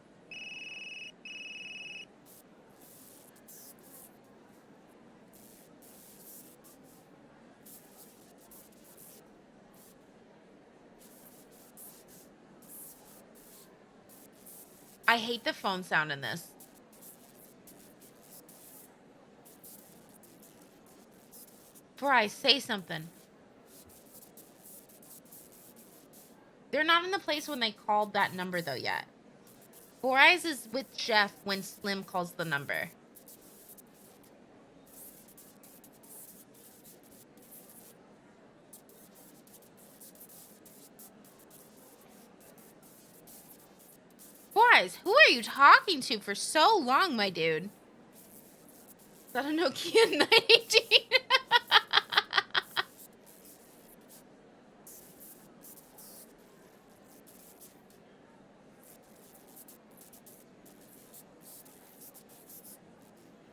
I hate the phone sound in this. Before I say something. They're not in the place when they called that number though yet. Four Eyes is with Jeff when Slim calls the number. Four Eyes, who are you talking to for so long, my dude? Is that a Nokia 918?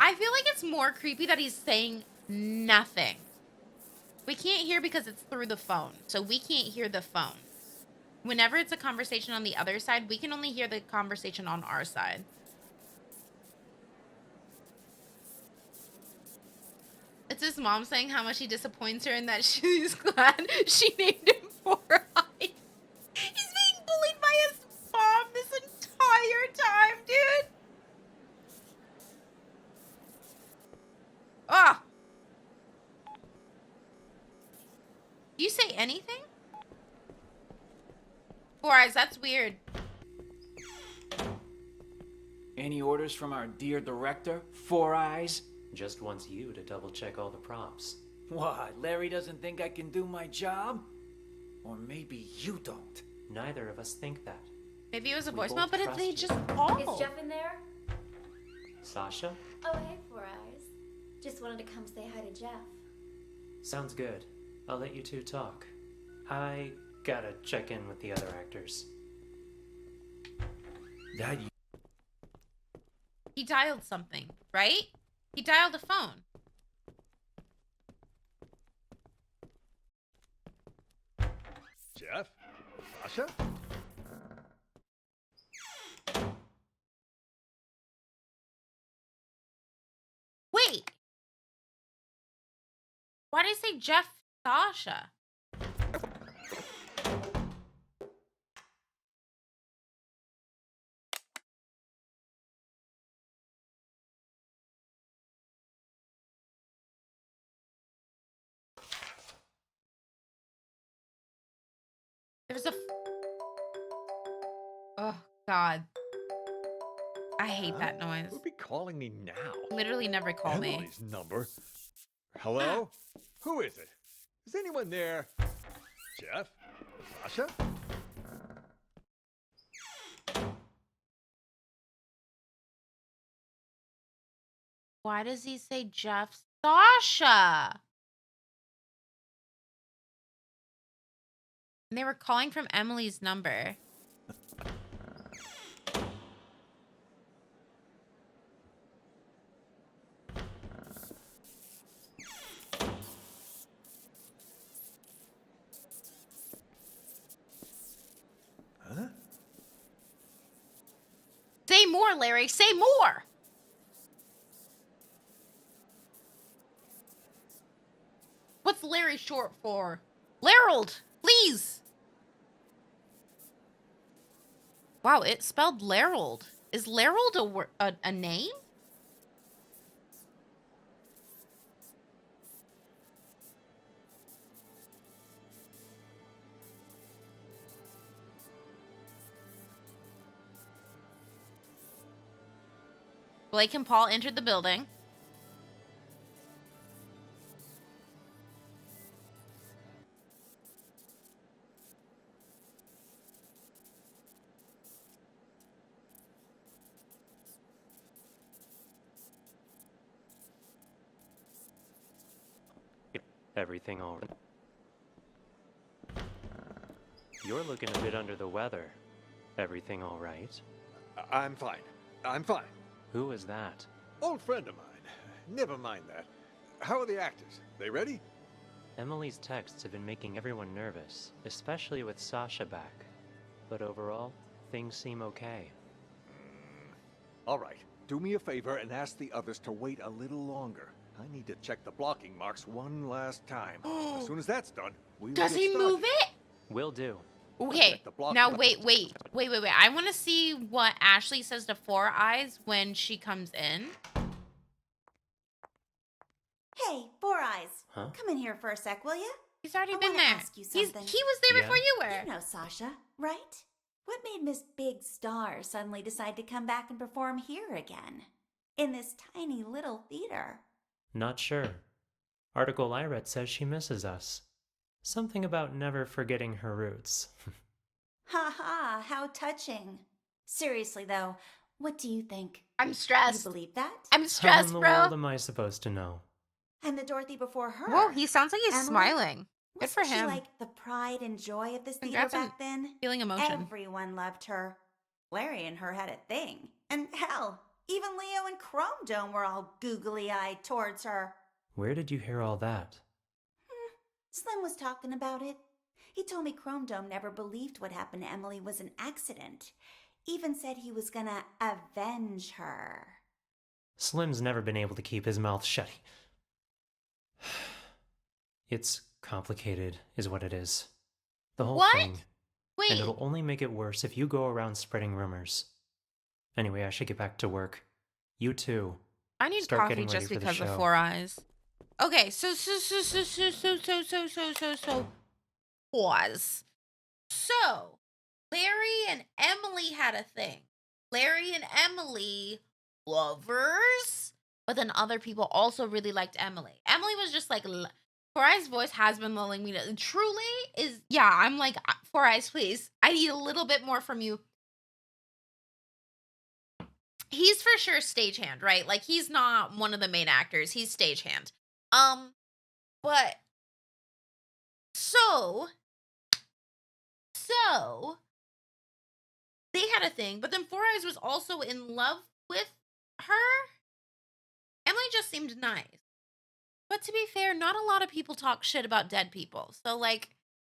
I feel like it's more creepy that he's saying nothing. We can't hear because it's through the phone, so we can't hear the phone. Whenever it's a conversation on the other side, we can only hear the conversation on our side. It's his mom saying how much he disappoints her and that she's glad she named him Four Eyes. He's being bullied by his mom this entire time, dude. Ah! Do you say anything? Four Eyes, that's weird. Any orders from our dear director, Four Eyes? Just wants you to double check all the props. What, Larry doesn't think I can do my job? Or maybe you don't. Neither of us think that. Maybe it was a We voicemail, both but if trust they you. just call. Is Jeff in there? Sasha? Oh, hey, Four Eyes. Just wanted to come say hi to Jeff. Sounds good. I'll let you two talk. I gotta check in with the other actors. That He dialed something, right? He dialed a phone. Jeff? Sasha? Wait. Why did I say Jeff Sasha? There's a... Oh, God. I hate that noise. Who'd be calling me now? Literally never call me. Emily's number. Hello? Who is it? Is anyone there? Jeff? Sasha? Why does he say Jeff Sasha? And they were calling from Emily's number. Huh? Say more, Larry. Say more. What's Larry short for? Larold, please. Wow, it spelled Larold. Is Larold a name? Blake and Paul entered the building. Everything all right? You're looking a bit under the weather. Everything all right? I'm fine. I'm fine. Who is that? Old friend of mine. Never mind that. How are the actors? They ready? Emily's texts have been making everyone nervous, especially with Sasha back. But overall, things seem okay. All right. Do me a favor and ask the others to wait a little longer. I need to check the blocking marks one last time. As soon as that's done, we will Does get he started. move it? Will do. Okay, now wait. I want to see what Ashley says to Four Eyes when she comes in. Hey, Four Eyes. Huh? Come in here for a sec, will you? He's already I been wanna there. ask you He something. was there before you were. You know Sasha, right? What made Miss Big Star suddenly decide to come back and perform here again? In this tiny little theater? Not sure. Article I read says she misses us. Something about never forgetting her roots. Ha ha, how touching. Seriously though, what do you think? I'm stressed. You believe that? I'm How stressed, in the bro. world am I supposed to know? And the Dorothy before her? Whoa, he sounds like he's Emily? smiling. Good for Wasn't she him. like the pride and joy of this theater Congrats on back then? feeling emotion. Everyone loved her. Larry and her had a thing. And hell, even Leo and Chrome Dome were all googly-eyed towards her. Where did you hear all that? Slim was talking about it. He told me Chrome Dome never believed what happened to Emily was an accident. Even said he was gonna avenge her. Slim's never been able to keep his mouth shut. It's complicated, is what it is. The whole What? thing. Wait. And it'll only make it worse if you go around spreading rumors. Anyway, I should get back to work. You too. I need Start coffee getting ready just for the because of show. Four Eyes. Okay, so pause. So, Larry and Emily had a thing. Larry and Emily lovers, but then other people also really liked Emily. Emily was just like, Four Eyes' voice has been lulling me to. Truly is, yeah. I'm like, Four Eyes, please. I need a little bit more from you. He's for sure stagehand, right? Like he's not one of the main actors. He's stagehand. But so they had a thing, but then Four Eyes was also in love with her. Emily just seemed nice. But to be fair, not a lot of people talk shit about dead people. So like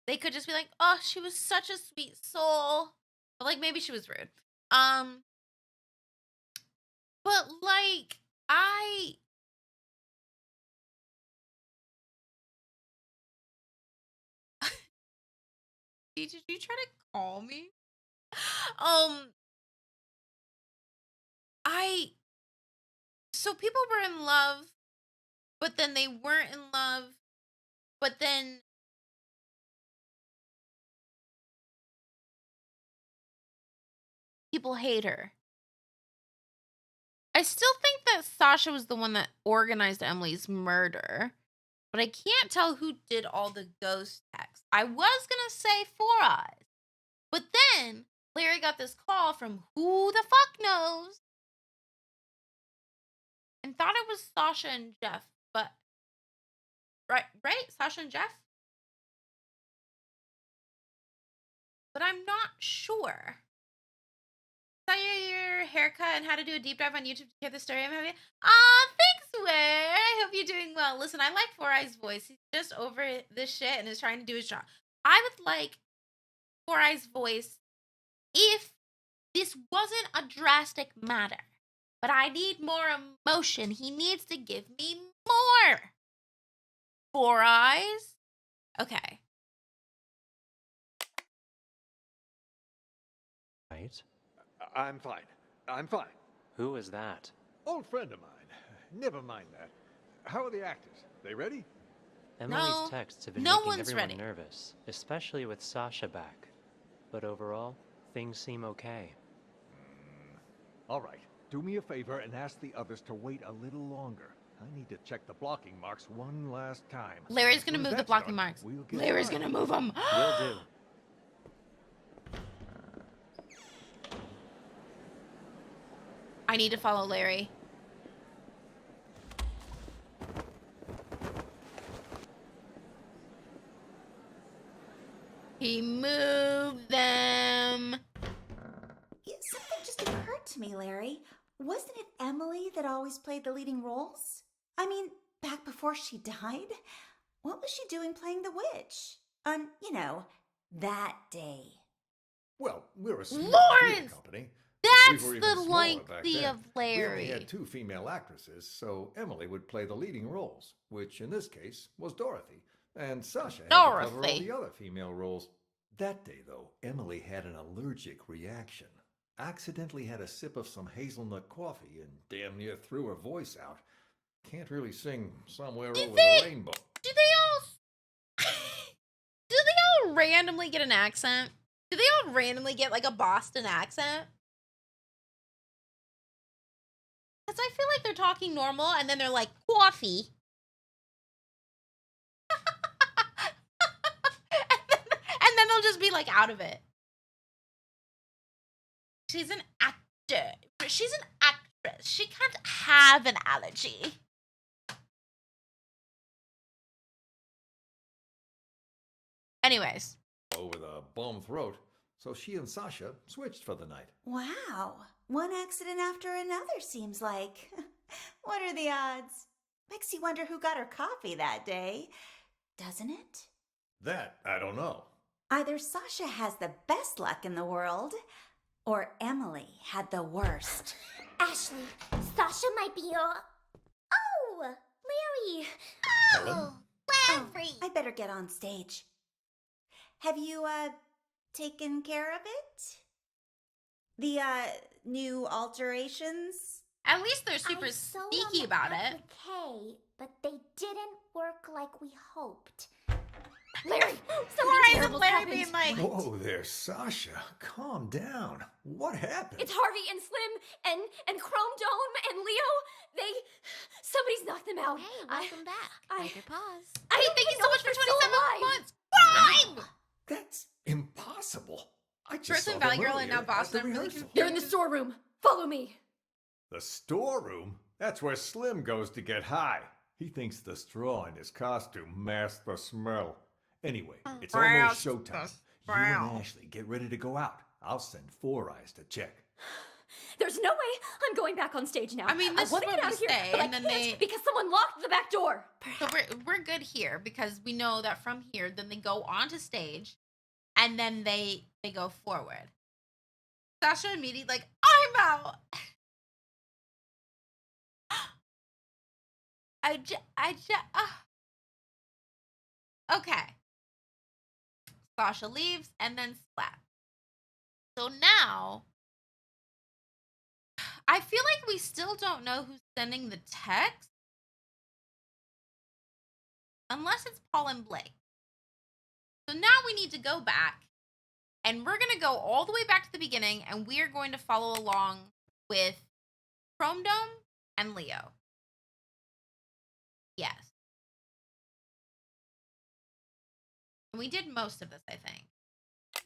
they could just be like, "Oh, she was such a sweet soul." But like maybe she was rude. But like did you try to call me? So people were in love, but then they weren't in love, but then people hate her. I still think that Sasha was the one that organized Emily's murder, but I can't tell who did all the ghost texts. I was gonna say Four Eyes, but then Larry got this call from who the fuck knows and thought it was Sasha and Jeff, but right, Sasha and Jeff? But I'm not sure. Saw your haircut and how to do a deep dive on YouTube to hear the story I'm having. Aw, thanks, Ware. I hope you're doing well. Listen, I like Four Eyes' voice. He's just over this shit and is trying to do his job. I would like Four Eyes' voice if this wasn't a drastic matter. But I need more emotion. He needs to give me more. Four Eyes? Okay. Right? I'm fine. I'm fine. Who is that? Old friend of mine. Never mind that. How are the actors? They ready? Emily's texts have been no making one's everyone ready. nervous, especially with Sasha back. But overall, things seem okay. All right. do me a favor and ask the others to wait a little longer. I need to check the blocking marks one last time. Larry's gonna As soon as move the that's blocking done, marks. we'll get Larry's started. gonna move them. Will do. I need to follow Larry. He moved them. Yeah, something just occurred to me, Larry. Wasn't it Emily that always played the leading roles? I mean, back before she died? What was she doing playing the witch? On, that day. Well, we're a small Lawrence! theater company. That's We were even the smaller back lengthy then. of We only Larry. had 2 female actresses, so Emily would play the leading roles, which in this case was Dorothy, and Sasha had to cover all Dorothy. the other female roles. That day, though, Emily had an allergic reaction. Accidentally had a sip of some hazelnut coffee and damn near threw her voice out. Can't really sing Somewhere Over the Rainbow. Do they all randomly get an accent? Do they all randomly get like a Boston accent? Because I feel like they're talking normal and then they're like, coffee. and then they'll just be like out of it. She's an actor. She's an actress. She can't have an allergy. Anyways. Over the bum throat, so she and Sasha switched for the night. Wow. One accident after another, seems like. What are the odds? Makes you wonder who got her coffee that day, doesn't it? That, I don't know. Either Sasha has the best luck in the world, or Emily had the worst. Ashley, Sasha might be your... Oh, Larry. Helen? Larry. I better get on stage. Have you, taken care of it? The, new alterations? At least they're super I sewed sneaky on the about it. applique, but they didn't work like we hoped. Larry, Why something is terrible's Larry happened. being like, Whoa there, Sasha. Calm down. What happened? It's Harvey and Slim and Chrome Dome and Leo. Somebody's knocked them out. Hey, welcome back. Wipe your paws. hey, thank you so much for 27 months. Crime! That's impossible. I just First saw in them Valley Girl and earlier now at Boston. the I'm really rehearsal. confused. They're in the storeroom. Follow me. The storeroom? That's where Slim goes to get high. He thinks the straw in his costume masks the smell. Anyway, it's almost showtime. You and Ashley get ready to go out. I'll send Four Eyes to check. There's no way I'm going back on stage now. I mean, this want is to where get we out of here, stay, but and I then can't they- because someone locked the back door. So we're good here because we know that from here, then they go onto stage, and then they go forward. Sasha immediately like, I'm out. Okay. Sasha leaves and then slap. So now, I feel like we still don't know who's sending the text. Unless it's Paul and Blake. So now we need to go back. And we're going to go all the way back to the beginning. And we are going to follow along with Chrome Dome and Leo. Yes. And we did most of this, I think.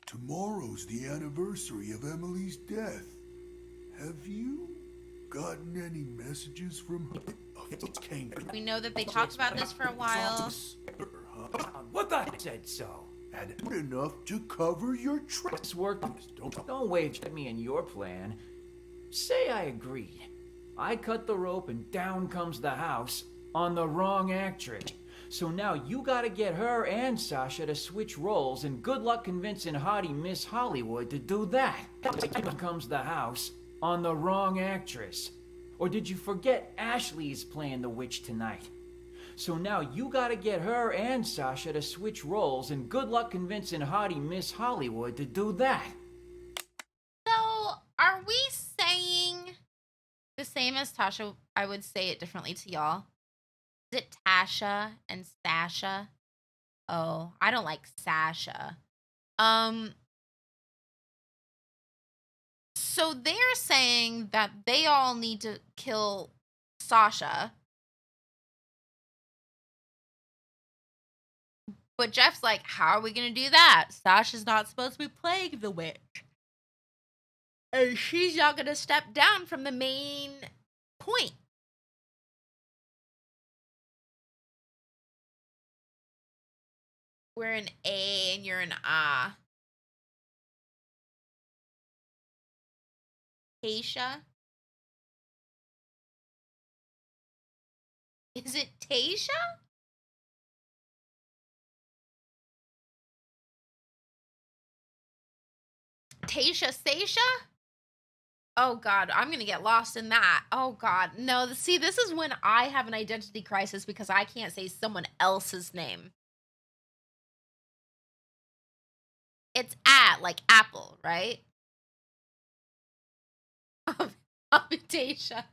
Tomorrow's the anniversary of Emily's death. Have you gotten any messages from her? We know that they talked about this for a while. What the heck said so? And enough to cover your tracks. Work. Don't wage at me and your plan. Say I agreed. I cut the rope and down comes the house on the wrong actress. So now you gotta get her and Sasha to switch roles, and good luck convincing hottie Miss Hollywood to do that. Down comes the house on the wrong actress. Or did you forget Ashley is playing the witch tonight? So now you gotta get her and Sasha to switch roles, and good luck convincing hottie Miss Hollywood to do that. So, are we saying the same as Tasha? I would say it differently to y'all. Is it Tasha and Sasha? Oh, I don't like Sasha. So they're saying that they all need to kill Sasha. But Jeff's like, how are we going to do that? Sasha's not supposed to be playing the witch. And she's not going to step down from the main point. We're an A and you're an A. Tasha? Is it Tasha? Tasha Sasha? Oh God, I'm gonna get lost in that. Oh God, no. See, this is when I have an identity crisis because I can't say someone else's name. It's like apple, right? Tasha.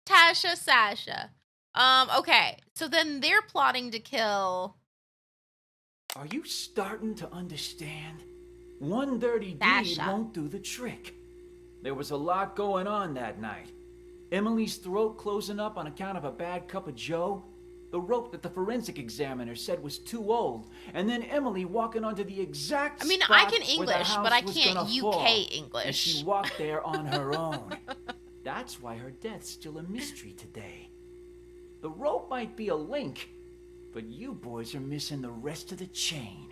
Tasha Sasha. Okay. So then they're plotting to kill. Are you starting to understand? One dirty deed Sasha. won't do the trick. There was a lot going on that night. Emily's throat closing up on account of a bad cup of joe, the rope that the forensic examiner said was too old, and then Emily walking onto the exact I mean, spot I can where the English, house but I was can't gonna UK fall, and English. she walked there on her own. That's why her death's still a mystery today. The rope might be a link, but you boys are missing the rest of the chain.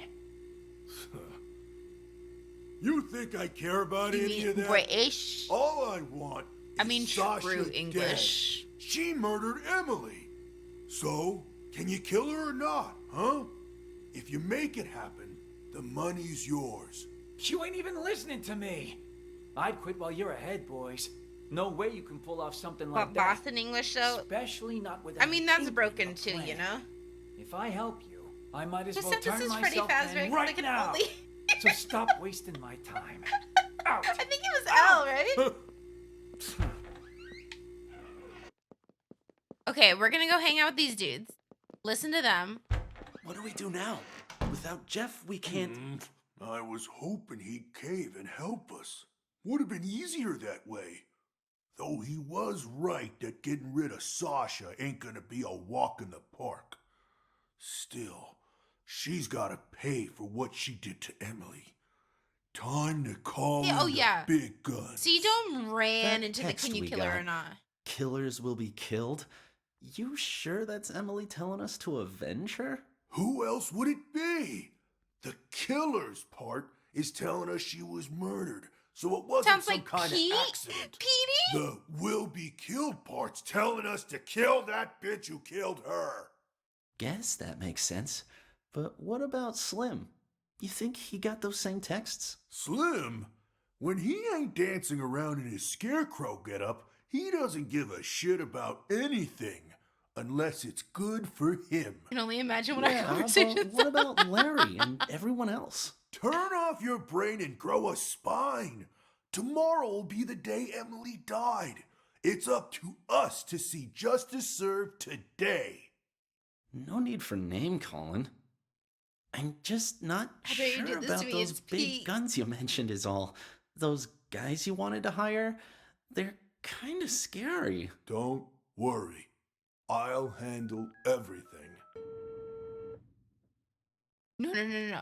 You think I care about You any mean of that? British? All I want I mean, Sasha true English. dead. She murdered Emily. So, can you kill her or not, huh? If you make it happen, the money's yours. You ain't even listening to me. I'd quit while you're ahead, boys. No way you can pull off something like But that. Boston English, though. Especially not without. I mean, that's an broken inkling of too, plan. you know. If I help you, I might as The well sentence turn is pretty myself fast, in right? right now. So stop wasting my time. Out. I think it was L, right? Okay, we're gonna go hang out with these dudes. Listen to them. What do we do now? Without Jeff, we can't. I was hoping he'd cave and help us. Would have been easier that way. Though he was right that getting rid of Sasha ain't gonna be a walk in the park. Still, she's gotta pay for what she did to Emily. Time to call in the big guns. Sedum ran That into the text can you we kill her or got. not? Killers will be killed? You sure that's Emily telling us to avenge her? Who else would it be? The killer's part is telling us she was murdered, so it wasn't Sounds some like kind Pete? of accident. Petey? The will be killed part's telling us to kill that bitch who killed her. Guess that makes sense. But what about Slim? You think he got those same texts? Slim? When he ain't dancing around in his scarecrow getup, he doesn't give a shit about anything. Unless it's good for him. I can only imagine what our Yeah, conversation but what about Larry and everyone else? Turn off your brain and grow a spine. Tomorrow will be the day Emily died. It's up to us to see justice served today. No need for name calling. I'm just not I bet you sure did this about to me, those it's big Pete. guns you mentioned is all. Those guys you wanted to hire, they're kind of scary. Don't worry. I'll handle everything. No.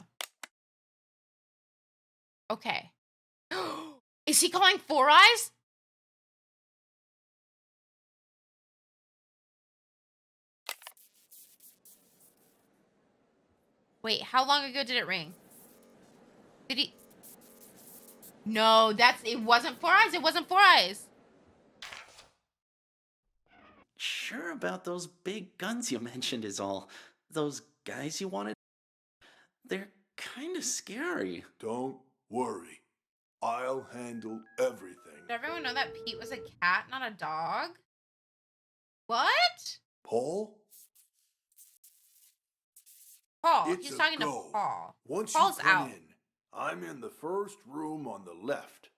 Okay. Is he calling Four Eyes? Wait, how long ago did it ring? Did he? No, it wasn't Four Eyes. It wasn't Four Eyes. Sure about those big guns you mentioned is all. Those guys you wanted, they're kind of scary. Don't worry. I'll handle everything. Did everyone know that Pete was a cat, not a dog? What? Paul? Paul. It's He's a talking go. to Paul. Once Paul's you come out. in, I'm in the first room on the left.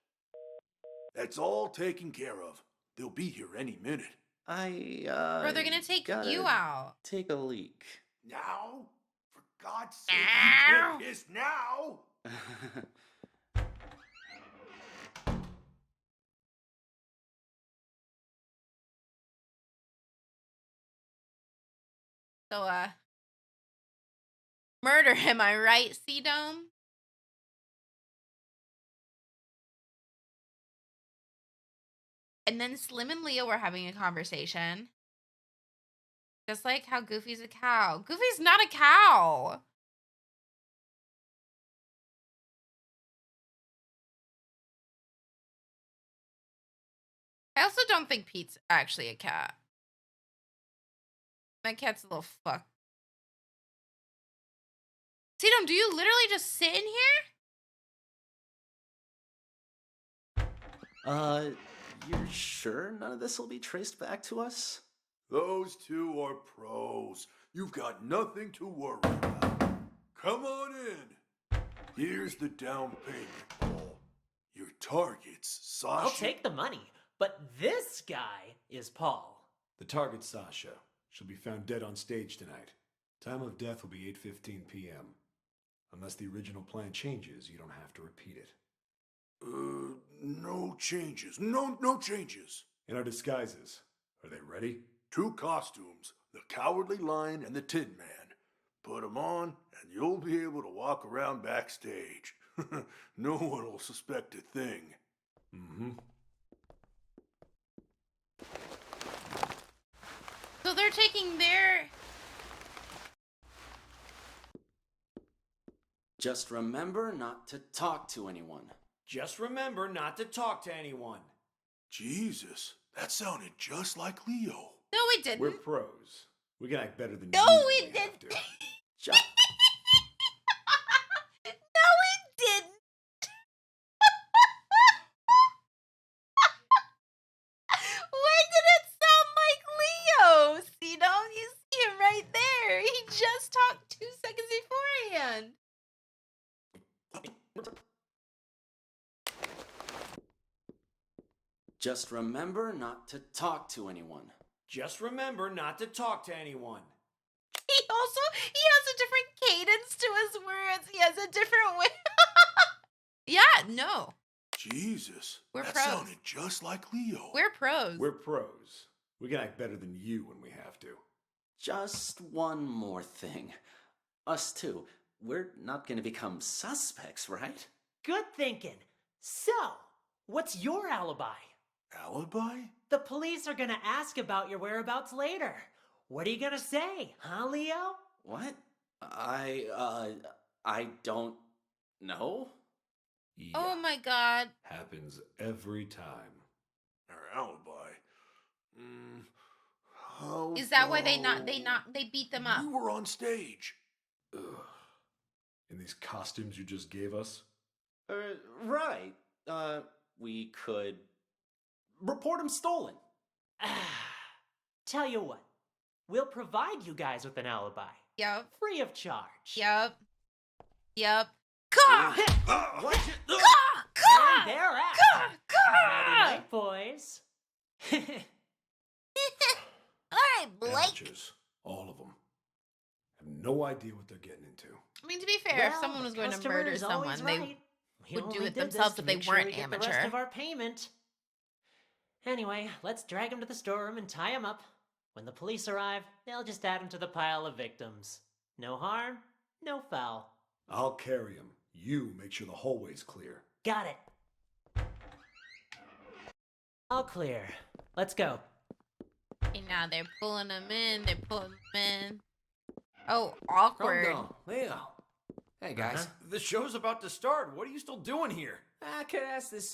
That's all taken care of. They'll be here any minute. Or they're gonna take you out. Take a leak. Now? For God's sake, you can't piss now! So, murder him, am I right, C-Dome? And then Slim and Leo were having a conversation. Just like how Goofy's a cow. Goofy's not a cow! I also don't think Pete's actually a cat. That cat's a little fuck. C-Dome, do you literally just sit in here? You're sure none of this will be traced back to us? Those two are pros. You've got nothing to worry about. Come on in. Here's the down payment, Paul. Your target's Sasha. I'll take the money, but this guy is Paul. The target's Sasha. She'll be found dead on stage tonight. Time of death will be 8:15 p.m. Unless the original plan changes, you don't have to repeat it. No changes. No changes. In our disguises, are they ready? 2 costumes, the Cowardly Lion and the Tin Man. Put 'em on, and you'll be able to walk around backstage. No one will suspect a thing. Mm-hmm. So they're taking their... Just remember not to talk to anyone. Just remember not to talk to anyone. Jesus, that sounded just like Leo. No, it didn't. We're pros. We can act better than No, you. it didn't. Just No, it didn't. When did it sound like Leo? See, don't you see him right there? He just talked 2 seconds beforehand. Just remember not to talk to anyone. Just remember not to talk to anyone. He has a different cadence to his words. He has a different way. Yeah, no. Jesus, We're that pros. sounded just like Leo. We're pros. We're pros. We can act better than you when we have to. Just one more thing. Us two, we're not going to become suspects, right? Good thinking. So, what's your alibi? Alibi? The police are gonna ask about your whereabouts later. What are you gonna say, huh, Leo? What? I don't know. Yeah. Oh my god. Happens every time. Our alibi? How Is that why they about beat them up? You were on stage. Ugh. In these costumes you just gave us? Right. We could report him stolen. Tell you what, we'll provide you guys with an alibi. Yep. Free of charge. Yep. Caw! Watch it. And they're out. Nighty night, boys. All right, Blake. Amateurs. All of them. Have no idea what they're getting into. I mean, to be fair, if Well, someone was the going to customer murder is always someone, they right. We would only do it did this themselves to if they make sure we weren't get the rest amateur. of our payment. Anyway, let's drag him to the storeroom and tie him up. When the police arrive, they'll just add him to the pile of victims. No harm, no foul. I'll carry him. You make sure the hallway's clear. Got it. All clear. Let's go. Okay, now they're pulling them in. They're pulling them in. Oh, awkward. Calm down, Leo. Hey guys, The show's about to start. What are you still doing here? I could ask this.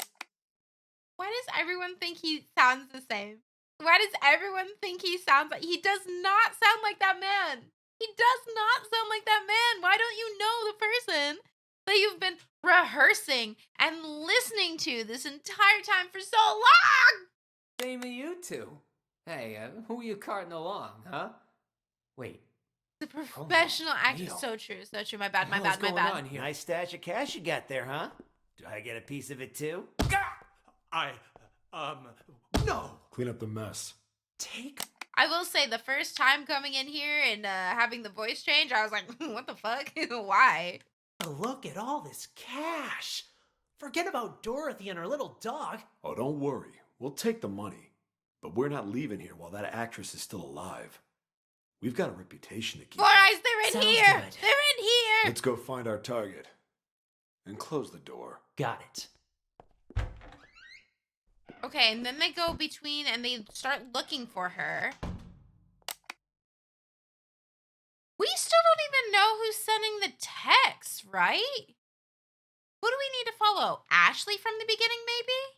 Why does everyone think he sounds the same? Why does everyone think he sounds like... He does not sound like that man. He does not sound like that man. Why don't you know the person that you've been rehearsing and listening to this entire time for so long? Same to you two. Hey, who are you carting along, huh? Wait. The professional actor. Leo. So true. So true. My bad. My What's bad. My going bad. on here? Nice stash of cash you got there, huh? Do I get a piece of it too? No. Clean up the mess. Take I will say the first time coming in here and having the voice change, I was like, what the fuck? Why? Look at all this cash. Forget about Dorothy and her little dog. Oh, don't worry. We'll take the money. But we're not leaving here while that actress is still alive. We've got a reputation to keep. Four Eyes, they're in Sounds here. good. They're in here. Let's go find our target. And close the door. Got it. Okay, and then they go between and they start looking for her. We still don't even know who's sending the text, right? Who do we need to follow? Ashley from the beginning, maybe?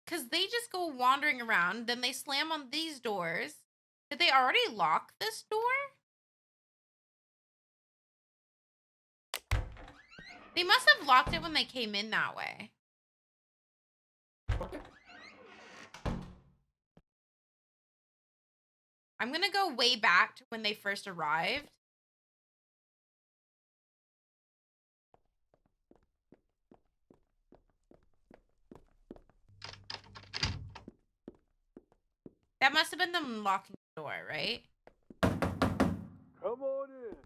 Because they just go wandering around, then they slam on these doors. Did they already lock this door? They must have locked it when they came in that way. I'm going to go way back to when they first arrived. That must have been them locking the door, right? Come on in.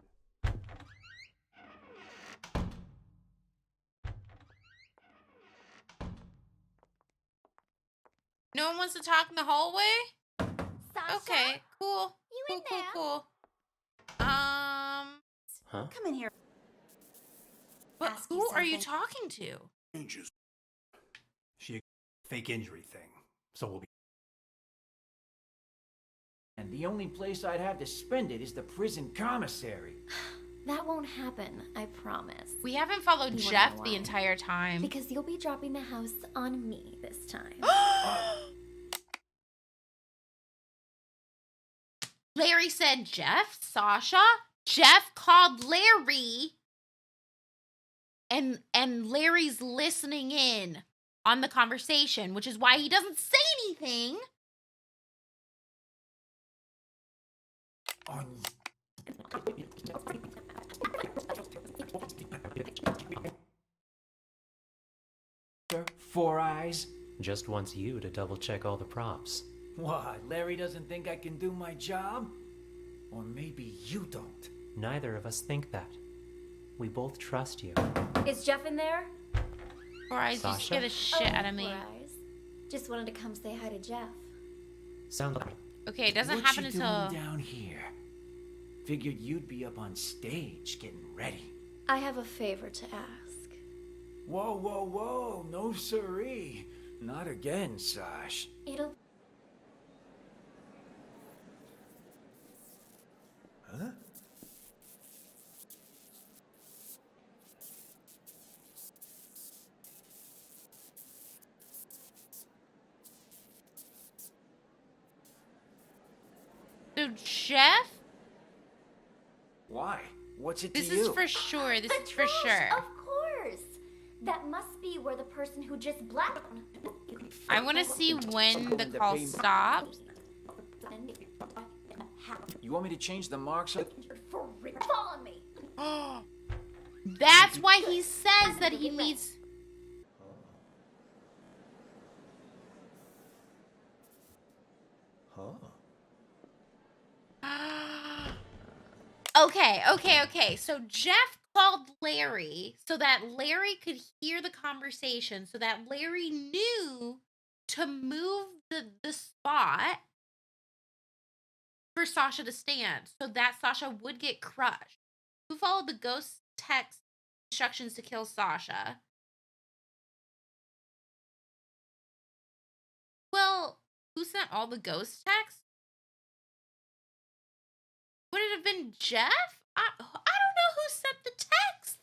No one wants to talk in the hallway? Sasha? Okay, cool. You in Cool, there? cool. Huh? Come in here. But Ask you who are you something. talking to? Changes. She fake injury thing. So we'll be. And the only place I'd have to spend it is the prison commissary. That won't happen, I promise. We haven't followed You wanna Jeff know the why? entire time. Because you'll be dropping the house on me this time. Larry said Jeff, Sasha. Jeff called Larry. And Larry's listening in on the conversation, which is why he doesn't say anything. Four Eyes? Just wants you to double check all the props. What, Larry doesn't think I can do my job? Or maybe you don't. Neither of us think that. We both trust you. Is Jeff in there? Or I just Sasha? get a shit out of me. Four Eyes. Just wanted to come say hi to Jeff. Sounds Okay, it doesn't What happen you until. doing down here? Figured you'd be up on stage getting ready. I have a favor to ask. Whoa, whoa, whoa, no siree. Not again, Sash. It'll Huh? So Jeff, Why? What's it this to is you? for sure. This The is for trash, sure. Of course. That must be where the person who just blacked. I want to see when the call stops. You want me to change the marks? For real. Follow me. That's why he says that he needs. Okay. So Jeff called Larry so that Larry could hear the conversation, so that Larry knew to move the spot for Sasha to stand, so that Sasha would get crushed. Who followed the ghost text instructions to kill Sasha? Well, who sent all the ghost texts? Would it have been Jeff? I don't know who sent the text.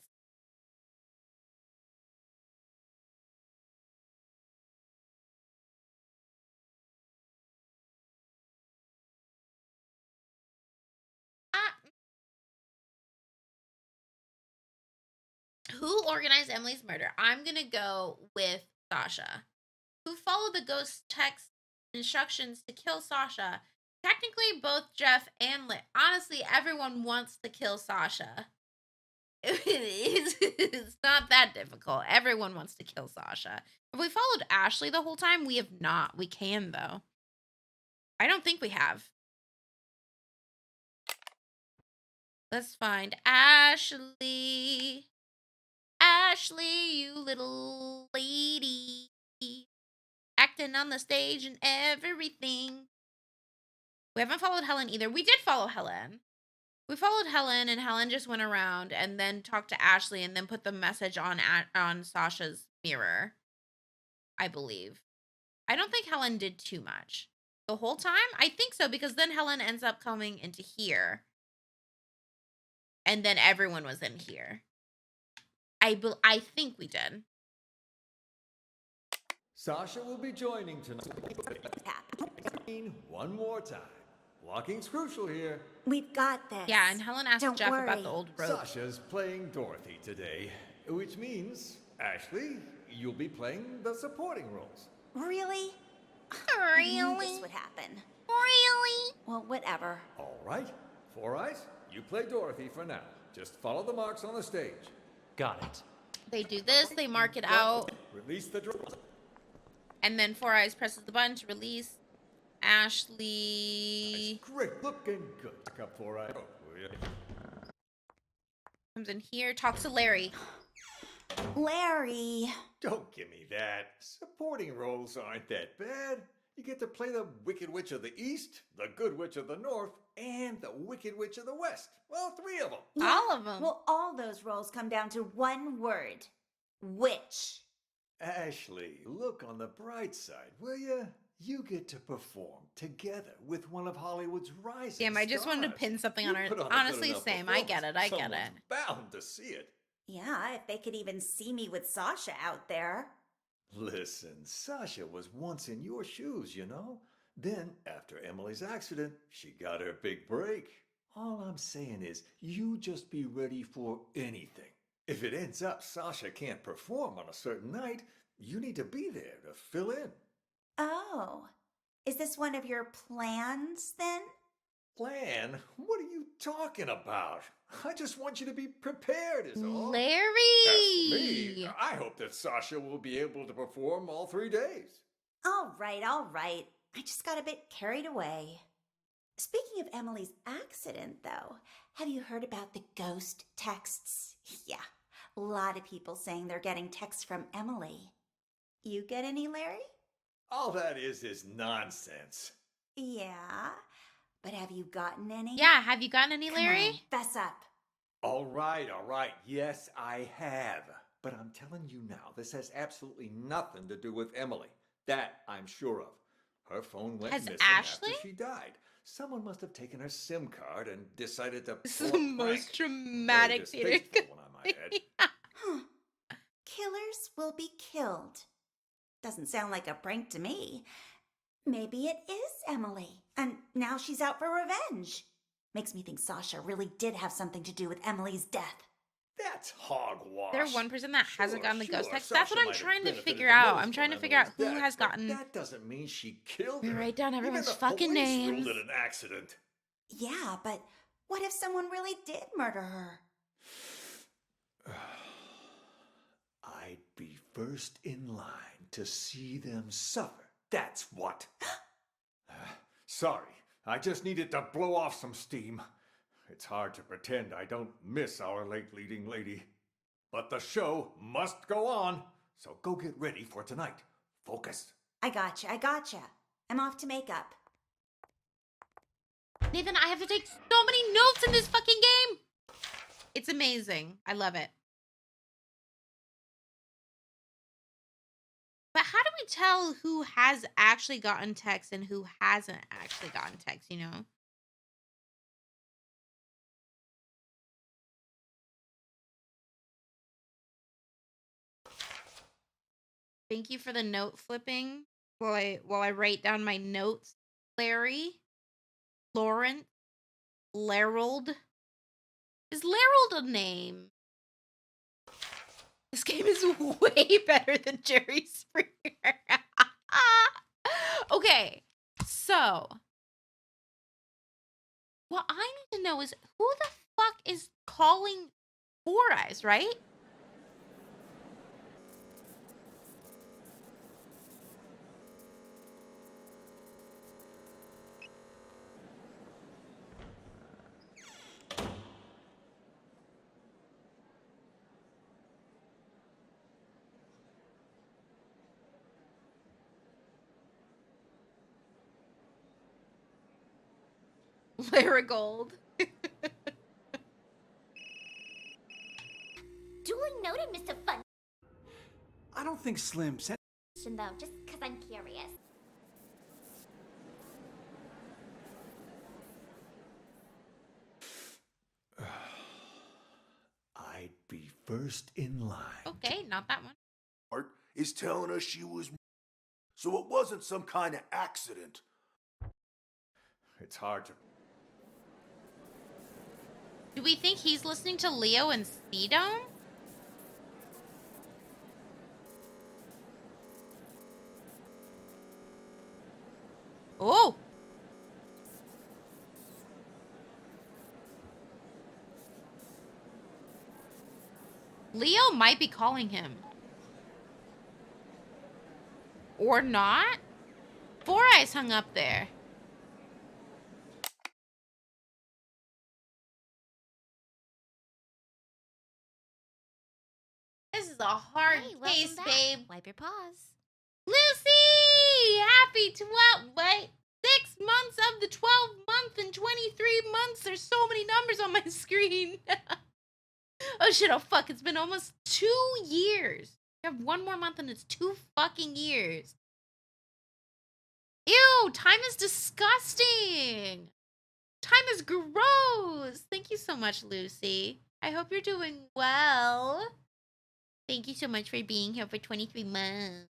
Who organized Emily's murder? I'm going to go with Sasha. Who followed the ghost text instructions to kill Sasha? Technically, both Jeff and honestly, everyone wants to kill Sasha. It's not that difficult. Everyone wants to kill Sasha. Have we followed Ashley the whole time? We have not. We can, though. I don't think we have. Let's find Ashley. Ashley, you little lady. Acting on the stage and everything. We haven't followed Helen either. We did follow Helen. We followed Helen, and Helen just went around and then talked to Ashley and then put the message on Sasha's mirror, I believe. I don't think Helen did too much. The whole time? I think so, because then Helen ends up coming into here. And then everyone was in here. I think we did. Sasha will be joining tonight. One more time. Walking's crucial here. We've got this. Yeah, and Helen asked Don't Jeff worry. about the old rope. Sasha's playing Dorothy today, which means, Ashley, you'll be playing the supporting roles. Really? I knew this would happen. Really? Well, whatever. All right. Four Eyes, you play Dorothy for now. Just follow the marks on the stage. Got it. They do this, they mark it out, Release the draw. and then Four Eyes presses the button to release Ashley. Great, looking good. Pick up Four Eyes. Oh, will you? Comes in here, talks to Larry. Larry. Don't give me that. Supporting roles aren't that bad. You get to play the Wicked Witch of the East, the Good Witch of the North, and the Wicked Witch of the West. Well, 3 of them. Yeah, All of them. Well, all those roles come down to one word. Witch. Ashley, look on the bright side, will you? You get to perform together with one of Hollywood's rising Damn, I just wanted to stars. pin something You on her. put on a good Honestly, enough same. I get it. I get Someone's it. bound to see it. Yeah, if they could even see me with Sasha out there. Listen, Sasha was once in your shoes, you know? Then, after Emily's accident, she got her big break. All I'm saying is, you just be ready for anything. If it ends up Sasha can't perform on a certain night, you need to be there to fill in. Oh. Is this one of your plans, then? Plan? What are you talking about? I just want you to be prepared, is all. Larry! As for me, I hope that Sasha will be able to perform all 3 days. All right, all right. I just got a bit carried away. Speaking of Emily's accident, though, have you heard about the ghost texts? Yeah, a lot of people saying they're getting texts from Emily. You get any, Larry? All that is nonsense. Yeah, but have you gotten any? Yeah, have you gotten any, Come Larry? on, fess up. All right. Yes, I have. But I'm telling you now, this has absolutely nothing to do with Emily. That I'm sure of. Her phone went Has missing Ashley? after she died. Someone must have taken her SIM card and decided to This pull is a the most prank. dramatic Very theater. distasteful one, I might add. Huh. Killers will be killed. Doesn't sound like a prank to me. Maybe it is Emily, and now she's out for revenge. Makes me think Sasha really did have something to do with Emily's death. That's hogwash. They're one person that hasn't gotten the ghost Sure, text. That's Sasha what I'm might have trying to benefited figure the out. most I'm trying to from figure out Emily's who death, has but gotten. That doesn't mean she killed We her. write down everyone's Even the fucking police names. ruled it an accident. Yeah, but what if someone really did murder her? I'd be first in line to see them suffer. That's what. Sorry, I just needed to blow off some steam. It's hard to pretend I don't miss our late leading lady. But the show must go on, so go get ready for tonight. Focus. I gotcha. I'm off to makeup. Nathan, I have to take so many notes in this fucking game. It's amazing. I love it. But how do we tell who has actually gotten text and who hasn't actually gotten text, you know? Thank you for the note flipping while I write down my notes. Larry, Lawrence, Larold. Is Larold a name? This game is way better than Jerry Springer. Okay, so what I need to know is who the fuck is calling Four Eyes, right? Marigold. Duly noted, Mr. Fun. I don't think Slim said. Though, just because I'm curious. I'd be first in line. Okay, not that one. Art is telling us she was. So it wasn't some kind of accident. It's hard to. Do we think he's listening to Leo and Speedome? Oh! Leo might be calling him. Or not? Four Eyes hung up there. This is a hard case, babe. Wipe your paws. Lucy! Happy 12, wait. 6 months of the 12-month and 23 months. There's so many numbers on my screen. Oh shit, oh fuck. It's been almost 2 years. You have 1 more month and it's 2 fucking years. Ew, time is disgusting. Time is gross. Thank you so much, Lucy. I hope you're doing well. Thank you so much for being here for 23 months.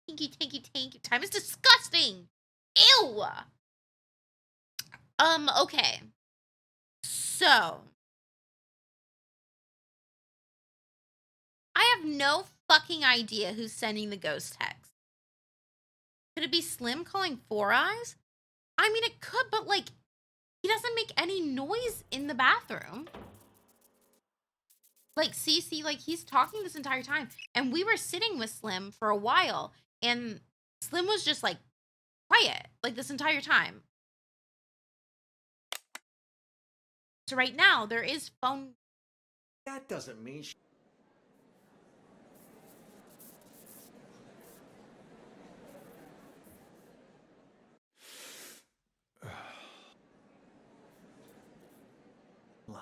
Thank you, thank you, thank you. Time is disgusting. Ew. Okay. So. I have no fucking idea who's sending the ghost text. Could it be Slim calling Four Eyes? I mean, it could, but like, he doesn't make any noise in the bathroom. Like, Cece, like, he's talking this entire time. And we were sitting with Slim for a while. And Slim was just, like, quiet. Like, this entire time. So right now, there is phone. That doesn't mean Line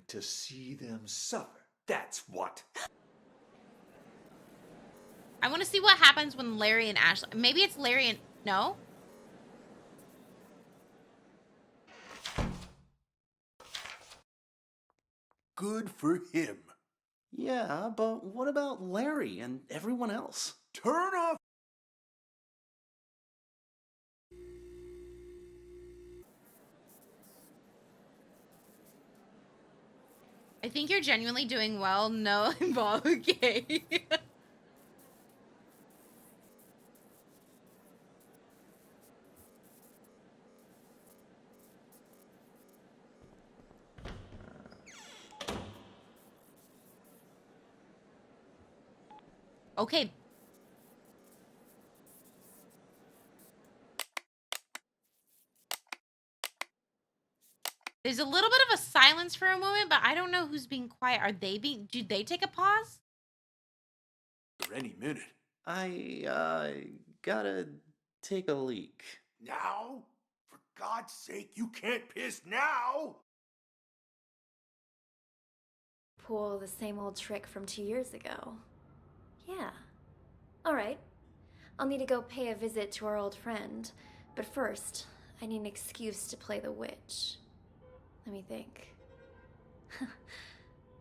to see them suffer. That's what. I want to see what happens when Larry and Ashley. Maybe it's Larry and. No? Good for him. Yeah, but what about Larry and everyone else? Turn off. I think you're genuinely doing well. No, okay. Okay. There's a little bit of a silence for a moment, but I don't know who's being quiet. Are they being... Did they take a pause? For any minute. I gotta take a leak. Now? For God's sake, you can't piss now! Pull the same old trick from 2 years ago. Yeah. Alright. I'll need to go pay a visit to our old friend. But first, I need an excuse to play the witch. Let me think.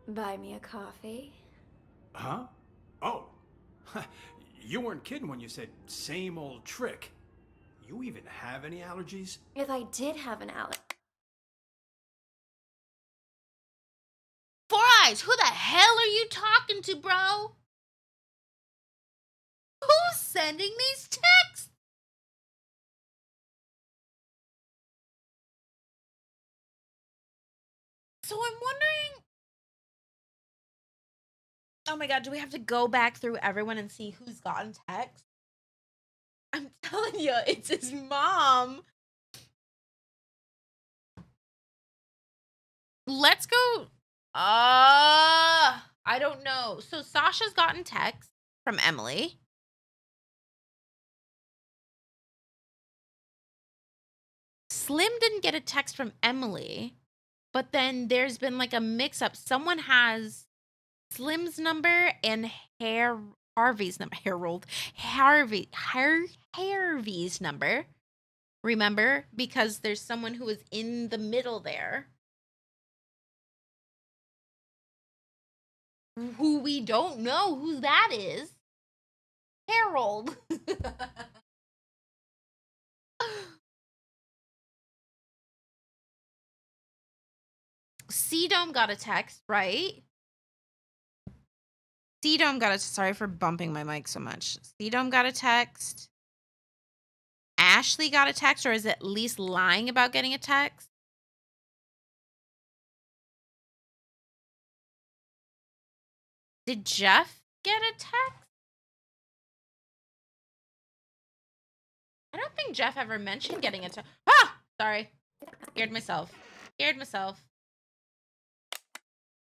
Buy me a coffee? Huh? Oh. You weren't kidding when you said same old trick. You even have any allergies? If I did have an allergy. Four Eyes, who the hell are you talking to, bro? Who's sending these texts? So I'm wondering... Oh my god, do we have to go back through everyone and see who's gotten text? I'm telling you, it's his mom. Let's go... I don't know. So Sasha's gotten text from Emily. Slim didn't get a text from Emily, but then there's been like a mix-up. Someone has Slim's number and Harvey's number. Harvey's number. Remember? Because there's someone who was in the middle there. Who we don't know who that is. Harold. C-Dome got a text, right? C-Dome got a... Sorry for bumping my mic so much. C-Dome got a text. Ashley got a text, or is it at least lying about getting a text? Did Jeff get a text? I don't think Jeff ever mentioned getting a text. Ah! Sorry. Scared myself.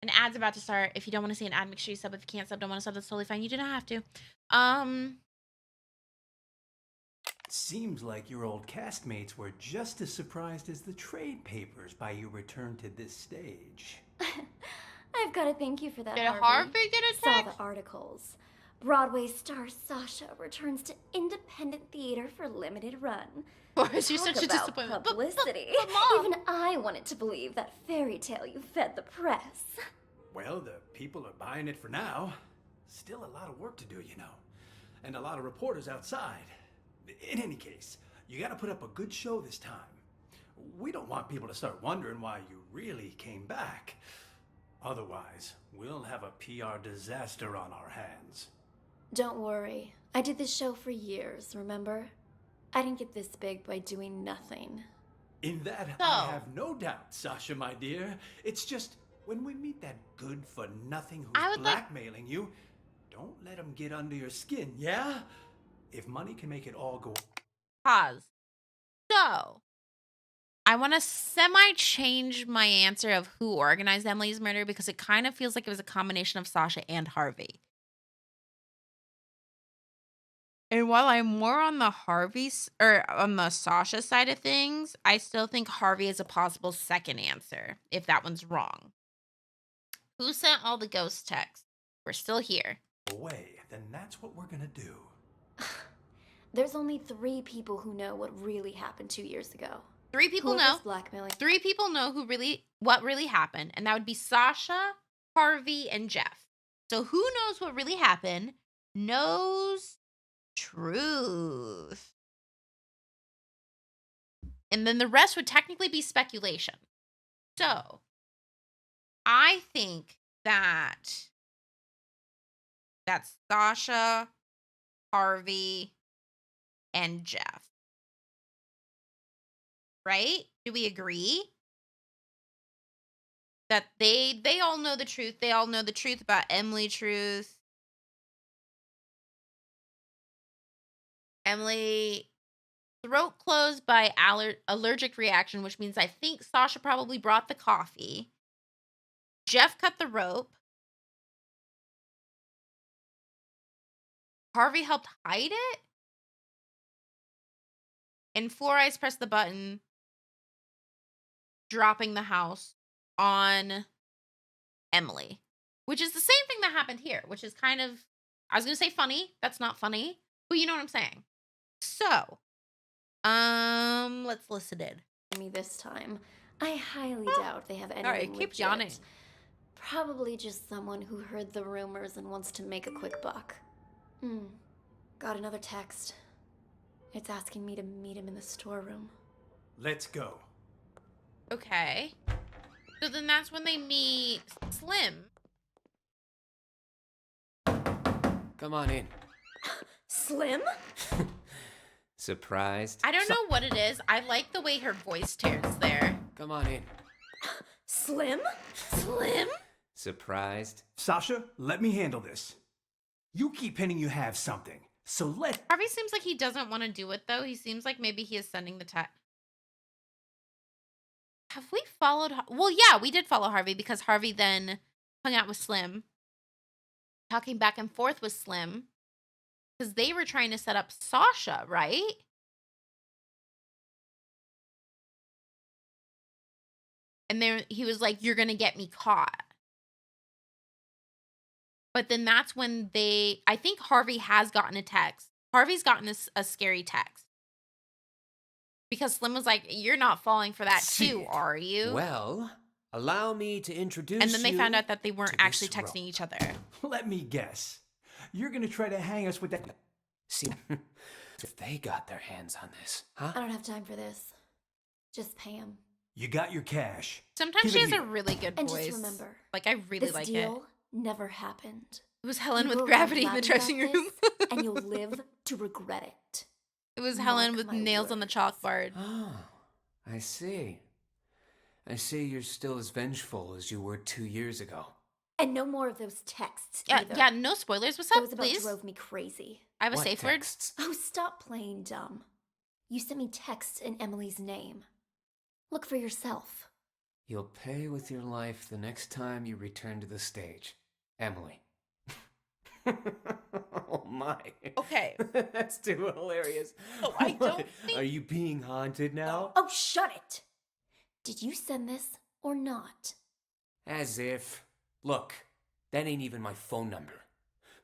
An ad's about to start. If you don't want to see an ad, make sure you sub. If you can't sub, don't want to sub, that's totally fine. You do not have to. Seems like your old castmates were just as surprised as the trade papers by your return to this stage. I've got to thank you for that, Did Harvey. Harvey get a Saw text? the articles. Broadway star Sasha returns to independent theater for limited run. Or is you Talk such a about disappointment? publicity. But Mom. Even I wanted to believe that fairy tale you fed the press. Well, the people are buying it for now. Still a lot of work to do, you know. And a lot of reporters outside. In any case, you gotta put up a good show this time. We don't want people to start wondering why you really came back. Otherwise, we'll have a PR disaster on our hands. Don't worry. I did this show for years, remember? I didn't get this big by doing nothing. In that, I have no doubt, Sasha, my dear. It's just, when we meet that good-for-nothing who's blackmailing you, don't let him get under your skin, yeah? If money can make it all go... Pause. So, I want to semi-change my answer of who organized Emily's murder because it kind of feels like it was a combination of Sasha and Harvey. And while I'm more on the on the Sasha side of things, I still think Harvey is a possible second answer if that one's wrong. Who sent all the ghost texts? We're still here. Away, then that's what we're gonna do. There's only 3 people who know what really happened 2 years ago. 3 people Whoever's know. blackmailing. 3 people know what really happened, and that would be Sasha, Harvey, and Jeff. So who knows what really happened? Knows truth. And then the rest would technically be speculation. So I think that's Sasha, Harvey, and Jeff. Right? Do we agree? That they all know the truth. They all know the truth about Emily Truth. Emily throat closed by allergic reaction, which means I think Sasha probably brought the coffee. Jeff cut the rope. Harvey helped hide it. And Four Eyes pressed the button, dropping the house on Emily, which is the same thing that happened here, which is kind of, I was going to say funny. That's not funny, but you know what I'm saying. So, let's listen in. Me this time. I highly doubt they have anything Sorry, keep legit. yawning. Probably just someone who heard the rumors and wants to make a quick buck. Got another text. It's asking me to meet him in the storeroom. Let's go. Okay. So then that's when they meet Slim. Come on in. Slim? Surprised? I don't know what it is. I like the way her voice tears there. Come on in. Slim? Slim? Surprised? Sasha, let me handle this. You keep hinting you have something, so let... Harvey seems like he doesn't want to do it, though. He seems like maybe he is sending the text. Have we followed... Well, yeah, we did follow Harvey because Harvey then hung out with Slim. Talking back and forth with Slim. Because they were trying to set up Sasha, right? And then he was like, "You're gonna get me caught." But then that's when I think Harvey has gotten a text. Harvey's gotten a scary text. Because Slim was like, "You're not falling for that too, are you?" Well, allow me to introduce And then they found you out that they weren't to actually this texting rope. each other. Let me guess. You're gonna try to hang us with that. See, if they got their hands on this, huh? I don't have time for this. Just pay him. You got your cash. Sometimes Give she it has a here. really good And voice. just remember, Like, I really this like it. deal never happened. It was Helen You with go around gravity in the blabbing dressing about room. this, and you'll live to regret it. It was Helen Mark with my nails on the chalkboard. Oh, I see. I see you're still as vengeful as you were 2 years ago. And no more of those texts Yeah, either. yeah, no spoilers. What's up, Those about please? drove me crazy. I have a What safe texts? Oh, stop playing dumb. You sent me texts in Emily's name. Look for yourself. You'll pay with your life the next time you return to the stage. Emily. Oh my. Okay. That's too hilarious. Oh, I don't What? think- Are you being haunted now? Oh, shut it! Did you send this or not? As if. Look, that ain't even my phone number.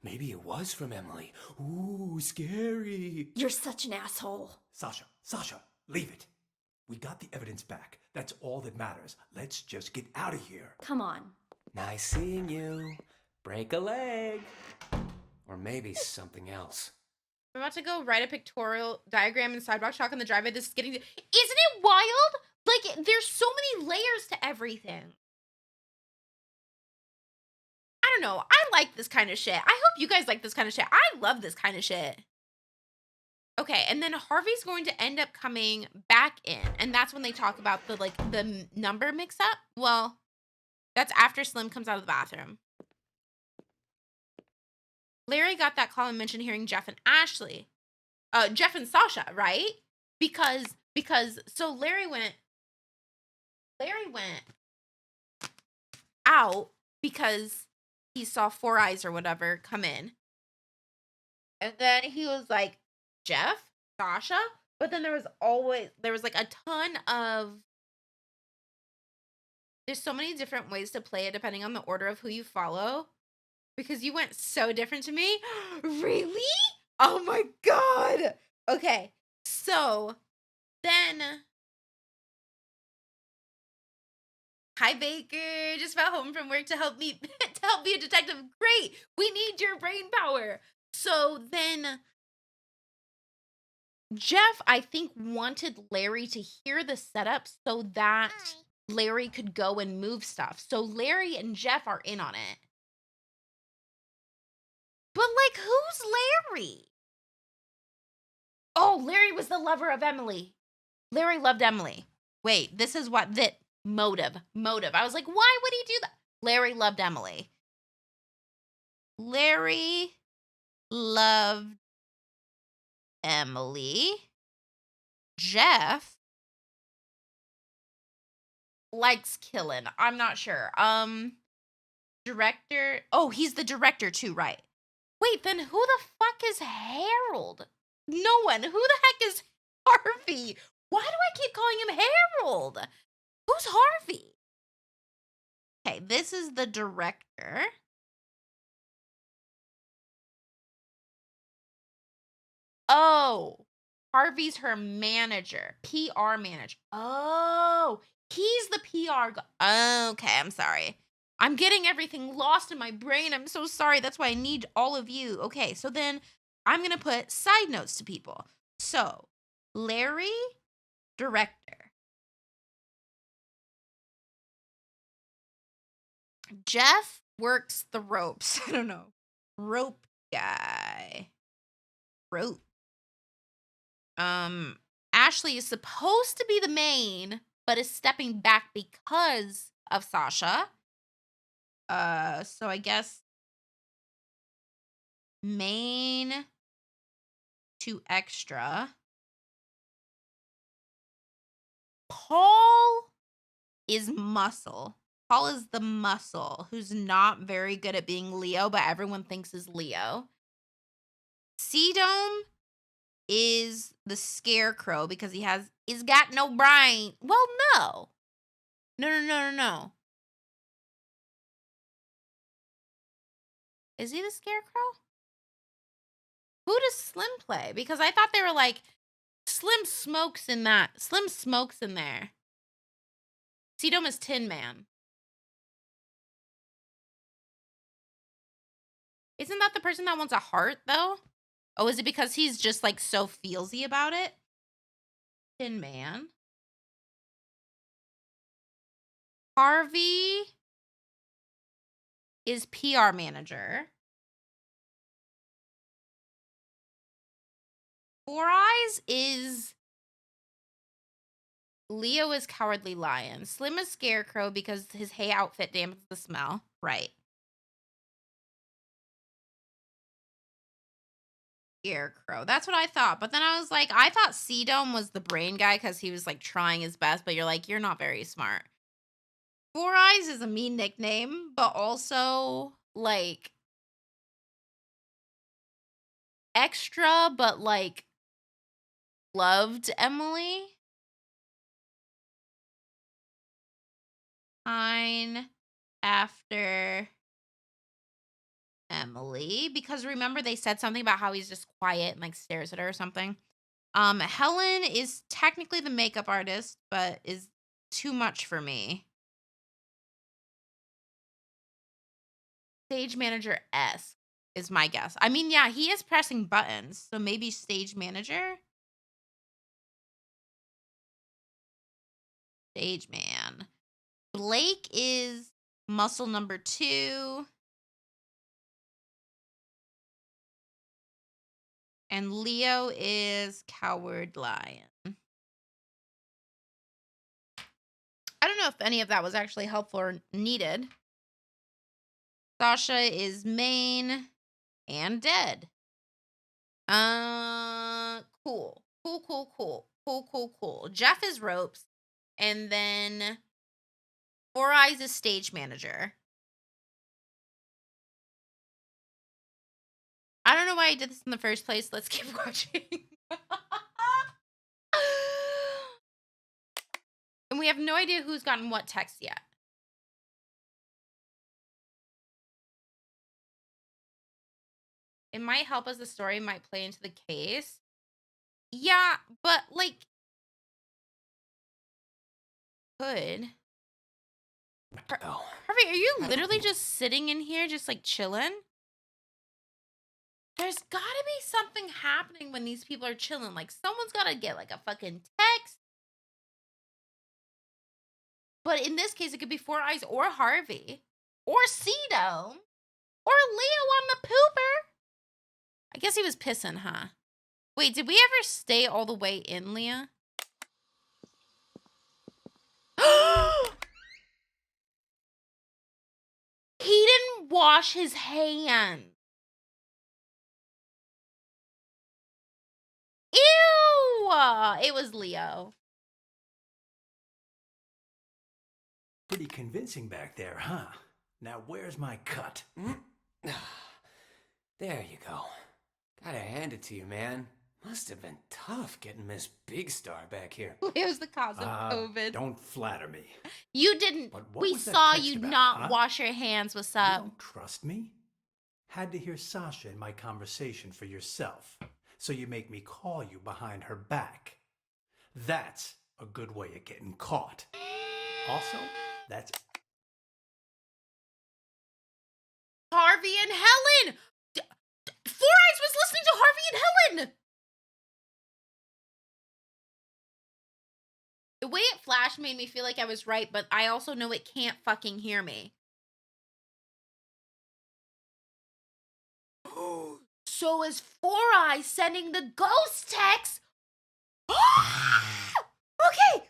Maybe it was from Emily. Ooh, scary. You're such an asshole. Sasha, leave it. We got the evidence back. That's all that matters. Let's just get out of here. Come on. Nice seeing you. Break a leg. Or maybe something else. I'm about to go write a pictorial diagram and sidewalk chalk on the driveway. This is getting... Isn't it wild? Like, there's so many layers to everything. I don't know. I like this kind of shit. I hope you guys like this kind of shit. I love this kind of shit. Okay, and then Harvey's going to end up coming back in. And that's when they talk about the number mix-up. Well, that's after Slim comes out of the bathroom. Larry got that call and mentioned hearing Jeff and Ashley. Jeff and Sasha, right? Because so Larry went out because he saw Four Eyes or whatever come in. And then he was like, "Jeff, Sasha?" But then there was like a ton of, there's so many different ways to play it depending on the order of who you follow. Because you went so different to me. Really? Oh my God. Okay. So then, hi Baker, just got home from work to help me be a detective. Great. We need your brain power. So then Jeff, I think, wanted Larry to hear the setup so that Larry could go and move stuff. So Larry and Jeff are in on it. But, like, who's Larry? Oh, Larry was the lover of Emily. Larry loved Emily. Wait, this is what that motive. I was like, why would he do that? Larry loved Emily. Larry loved Emily. Jeff likes killing. I'm not sure. Director. Oh, he's the director too, right? Wait, then who the fuck is Harold? No one. Who the heck is Harvey? Why do I keep calling him Harold? Who's Harvey? Okay, this is the director. Oh, Harvey's her manager, PR manager. Oh, he's the PR guy. Okay, I'm sorry. I'm getting everything lost in my brain. I'm so sorry. That's why I need all of you. Okay, so then I'm going to put side notes to people. So, Larry, director. Jeff works the ropes. I don't know. Rope guy. Rope. Ashley is supposed to be the main, but is stepping back because of Sasha. So I guess main to extra. Paul is muscle. Paul is the muscle who's not very good at being Leo, but everyone thinks is Leo. C-Dome is the scarecrow because he's got no brain. Well, no. No, no, no, no, no. Is he the Scarecrow? Who does Slim play? Because I thought they were like Slim Smokes in that. Slim Smokes in there. Sedum is Tin Man. Isn't that the person that wants a heart though? Oh, is it because he's just like so feelsy about it? Tin Man. Harvey is PR manager. Four Eyes is Leo is Cowardly Lion. Slim is Scarecrow because his hay outfit dampens the smell. Right. Scarecrow. That's what I thought. But then I was like, I thought Sedum was the brain guy because he was like trying his best, but you're like, you're not very smart. Four Eyes is a mean nickname, but also like extra, but like loved Emily. Pine after Emily, because remember they said something about how he's just quiet and like stares at her or something. Helen is technically the makeup artist, but is too much for me. Stage manager S is my guess. I mean, yeah, he is pressing buttons, so maybe stage manager. Stage man. Blake is muscle number 2. And Leo is Coward Lion. I don't know if any of that was actually helpful or needed. Sasha is main and dead. Cool. Cool. Jeff is ropes. And then Four Eyes is stage manager. I don't know why I did this in the first place. Let's keep watching. And we have no idea who's gotten what text yet. It might help as the story might play into the case. Yeah, but like, could. Harvey, are you literally just sitting in here just like chilling? There's gotta be something happening when these people are chilling. Like someone's gotta get like a fucking text. But in this case, it could be Four Eyes or Harvey or Cedo or Leo on the pooper. I guess he was pissing, huh? Wait, did we ever stay all the way in, Leah? He didn't wash his hands. Ew! It was Leo. Pretty convincing back there, huh? Now where's my cut? There you go. Gotta hand it to you, man. Must have been tough getting Miss Big Star back here. Leo's the cause of COVID. Don't flatter me. You didn't. But what We was that saw text you about, not huh? wash your hands. What's You up? don't trust me? Had to hear Sasha in my conversation for yourself, so you make me call you behind her back. That's a good way of getting caught. Also, that's Harvey and Helen! Four Eyes was listening to Harvey and Helen! The way it flashed made me feel like I was right, but I also know it can't fucking hear me. So is Four Eyes sending the ghost text? Okay.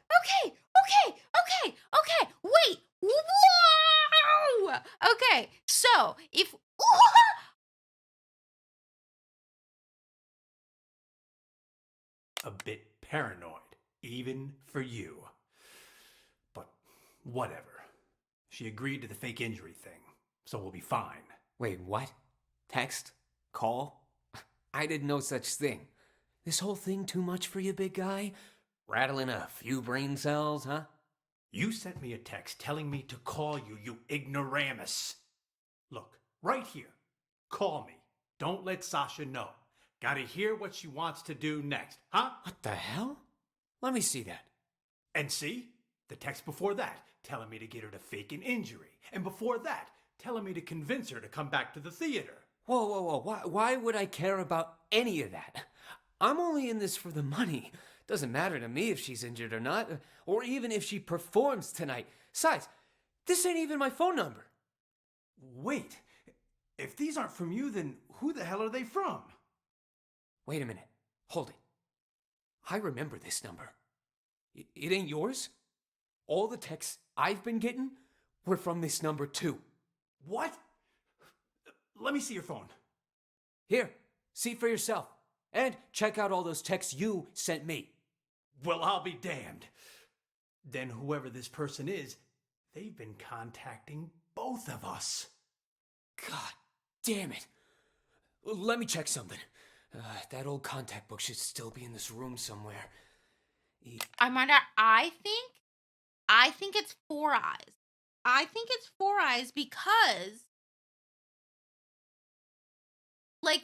Wait. Whoa! Okay, so if... a bit paranoid, even for you. But whatever. She agreed to the fake injury thing, so we'll be fine. Wait, what? Text? Call? I did no such thing. This whole thing too much for you, big guy? Rattling a few brain cells, huh? You sent me a text telling me to call you, you ignoramus. Look, right here. Call me. Don't let Sasha know. Gotta hear what she wants to do next, huh? What the hell? Let me see that. And see? The text before that, telling me to get her to fake an injury. And before that, telling me to convince her to come back to the theater. Whoa, whoa, whoa. Why would I care about any of that? I'm only in this for the money. Doesn't matter to me if she's injured or not, or even if she performs tonight. Besides, this ain't even my phone number. Wait, if these aren't from you, then who the hell are they from? Wait a minute. Hold it. I remember this number. It ain't yours? All the texts I've been getting were from this number too. What? Let me see your phone. Here, see for yourself. And check out all those texts you sent me. Well, I'll be damned. Then whoever this person is, they've been contacting both of us. God damn it. Let me check something. That old contact book should still be in this room somewhere. I think it's Four Eyes. I think it's Four Eyes because, like,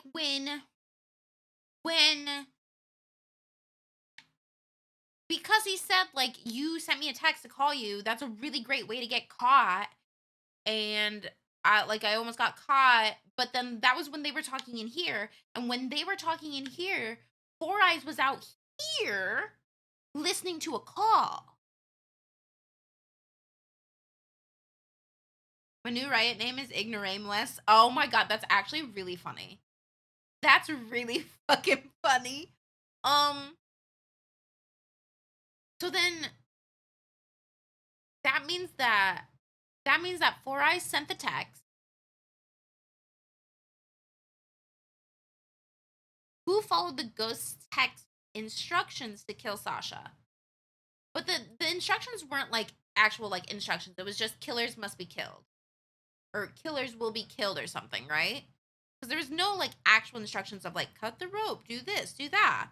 because he said, like, you sent me a text to call you, that's a really great way to get caught, and I almost got caught, but then that was when they were talking in here, and when they were talking in here, Four Eyes was out here listening to a call. My new riot name is Ignorameless. Oh my god, that's actually really funny. That's really fucking funny. So then that means that Four Eyes sent the text. Who followed the ghost's text instructions to kill Sasha? But the instructions weren't like actual like instructions. It was just killers must be killed. Or killers will be killed or something, right? Because there was no like actual instructions of like cut the rope, do this, do that.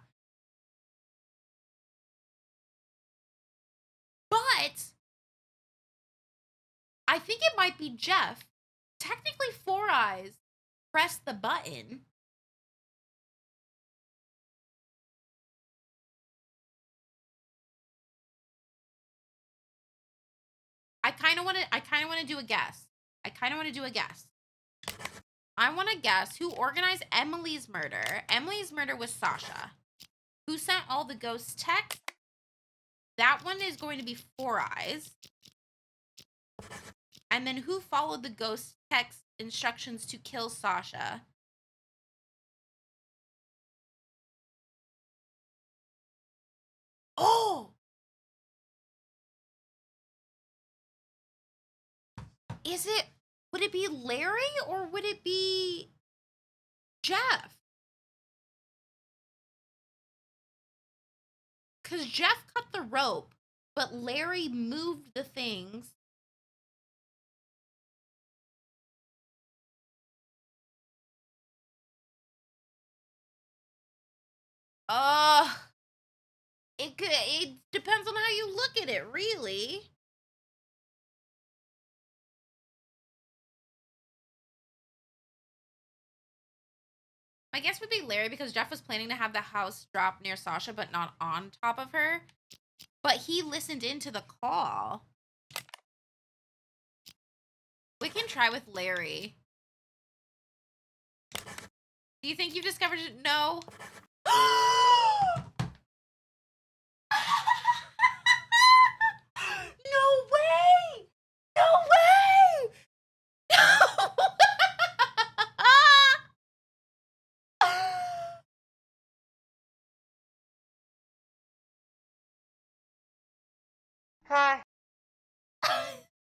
But I think it might be Jeff. Technically, Four Eyes pressed the button. I kind of want to do a guess. I want to guess who organized Emily's murder. Emily's murder was Sasha. Who sent all the ghost texts? That one is going to be Four Eyes. And then who followed the ghost text instructions to kill Sasha? Oh! Would it be Larry or would it be Jeff? Because Jeff cut the rope, but Larry moved the things. It depends on how you look at it, really. My guess would be Larry because Jeff was planning to have the house drop near Sasha, but not on top of her. But he listened into the call. We can try with Larry. Do you think you've discovered it? No. No way! No way! No! Hi.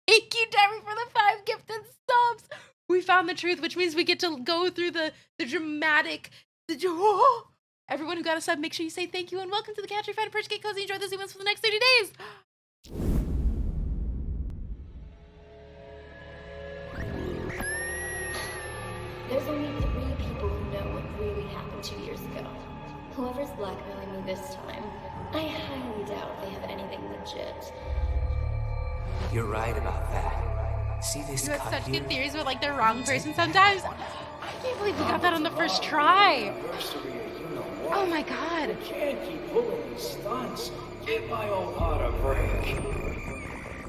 Thank you, Debbie, for the 5 gifted subs. We found the truth, which means we get to go through the dramatic. Everyone who got a sub, make sure you say thank you and welcome to the Country Fan Purge. Get cozy, enjoy those events for the next 30 days. There's only 3 people who know what really happened 2 years ago. Whoever's blackmailing me this time, I highly doubt they have anything legit. You're right about that. See this You have cut such here? good theories, but like the wrong person sometimes. I can't believe we got that on the first try. Oh my god. I can't keep pulling these stunts. Give my old heart a break.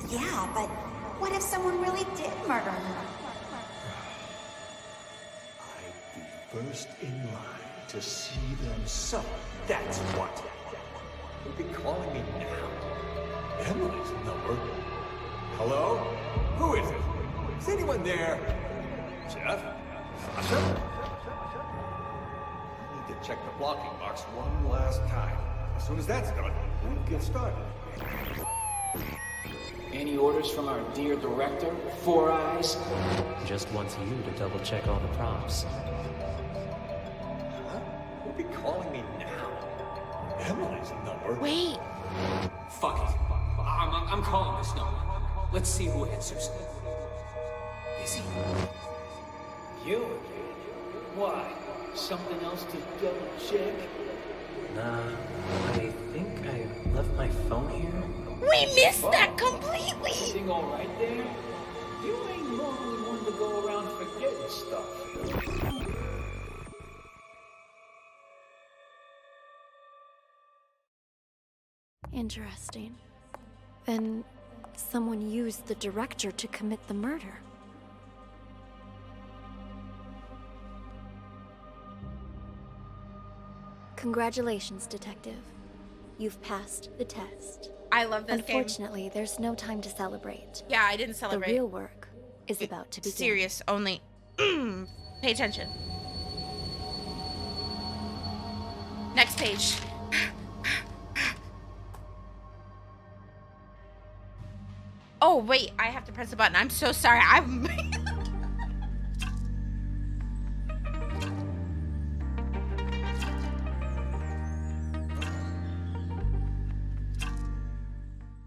Yeah, but what if someone really did murder her? I'd be first in line to see them suffer. That's what. You'll be calling me now. Emily's number. Hello? Who is it? Is anyone there? Jeff? Sasha? I need to check the blocking box one last time. As soon as that's done, we'll get started. Any orders from our dear director, Four Eyes? Just wants you to double check all the props. Huh? You'll be calling me now. Emily's number? Wait. Fuck it. I'm calling this number. Let's see who answers. Busy? You? Why? Something else to double check? Nah, I think I left my phone here. We missed that completely. Everything all right there? You ain't normally one to go around forgetting stuff. Interesting. Then someone used the director to commit the murder. Congratulations, Detective. You've passed the test. I love this game. Unfortunately, there's no time to celebrate. Yeah, I didn't celebrate. The real work is about to begin. Serious only. Pay attention. Next page. Oh, wait. I have to press the button. I'm so sorry. I'm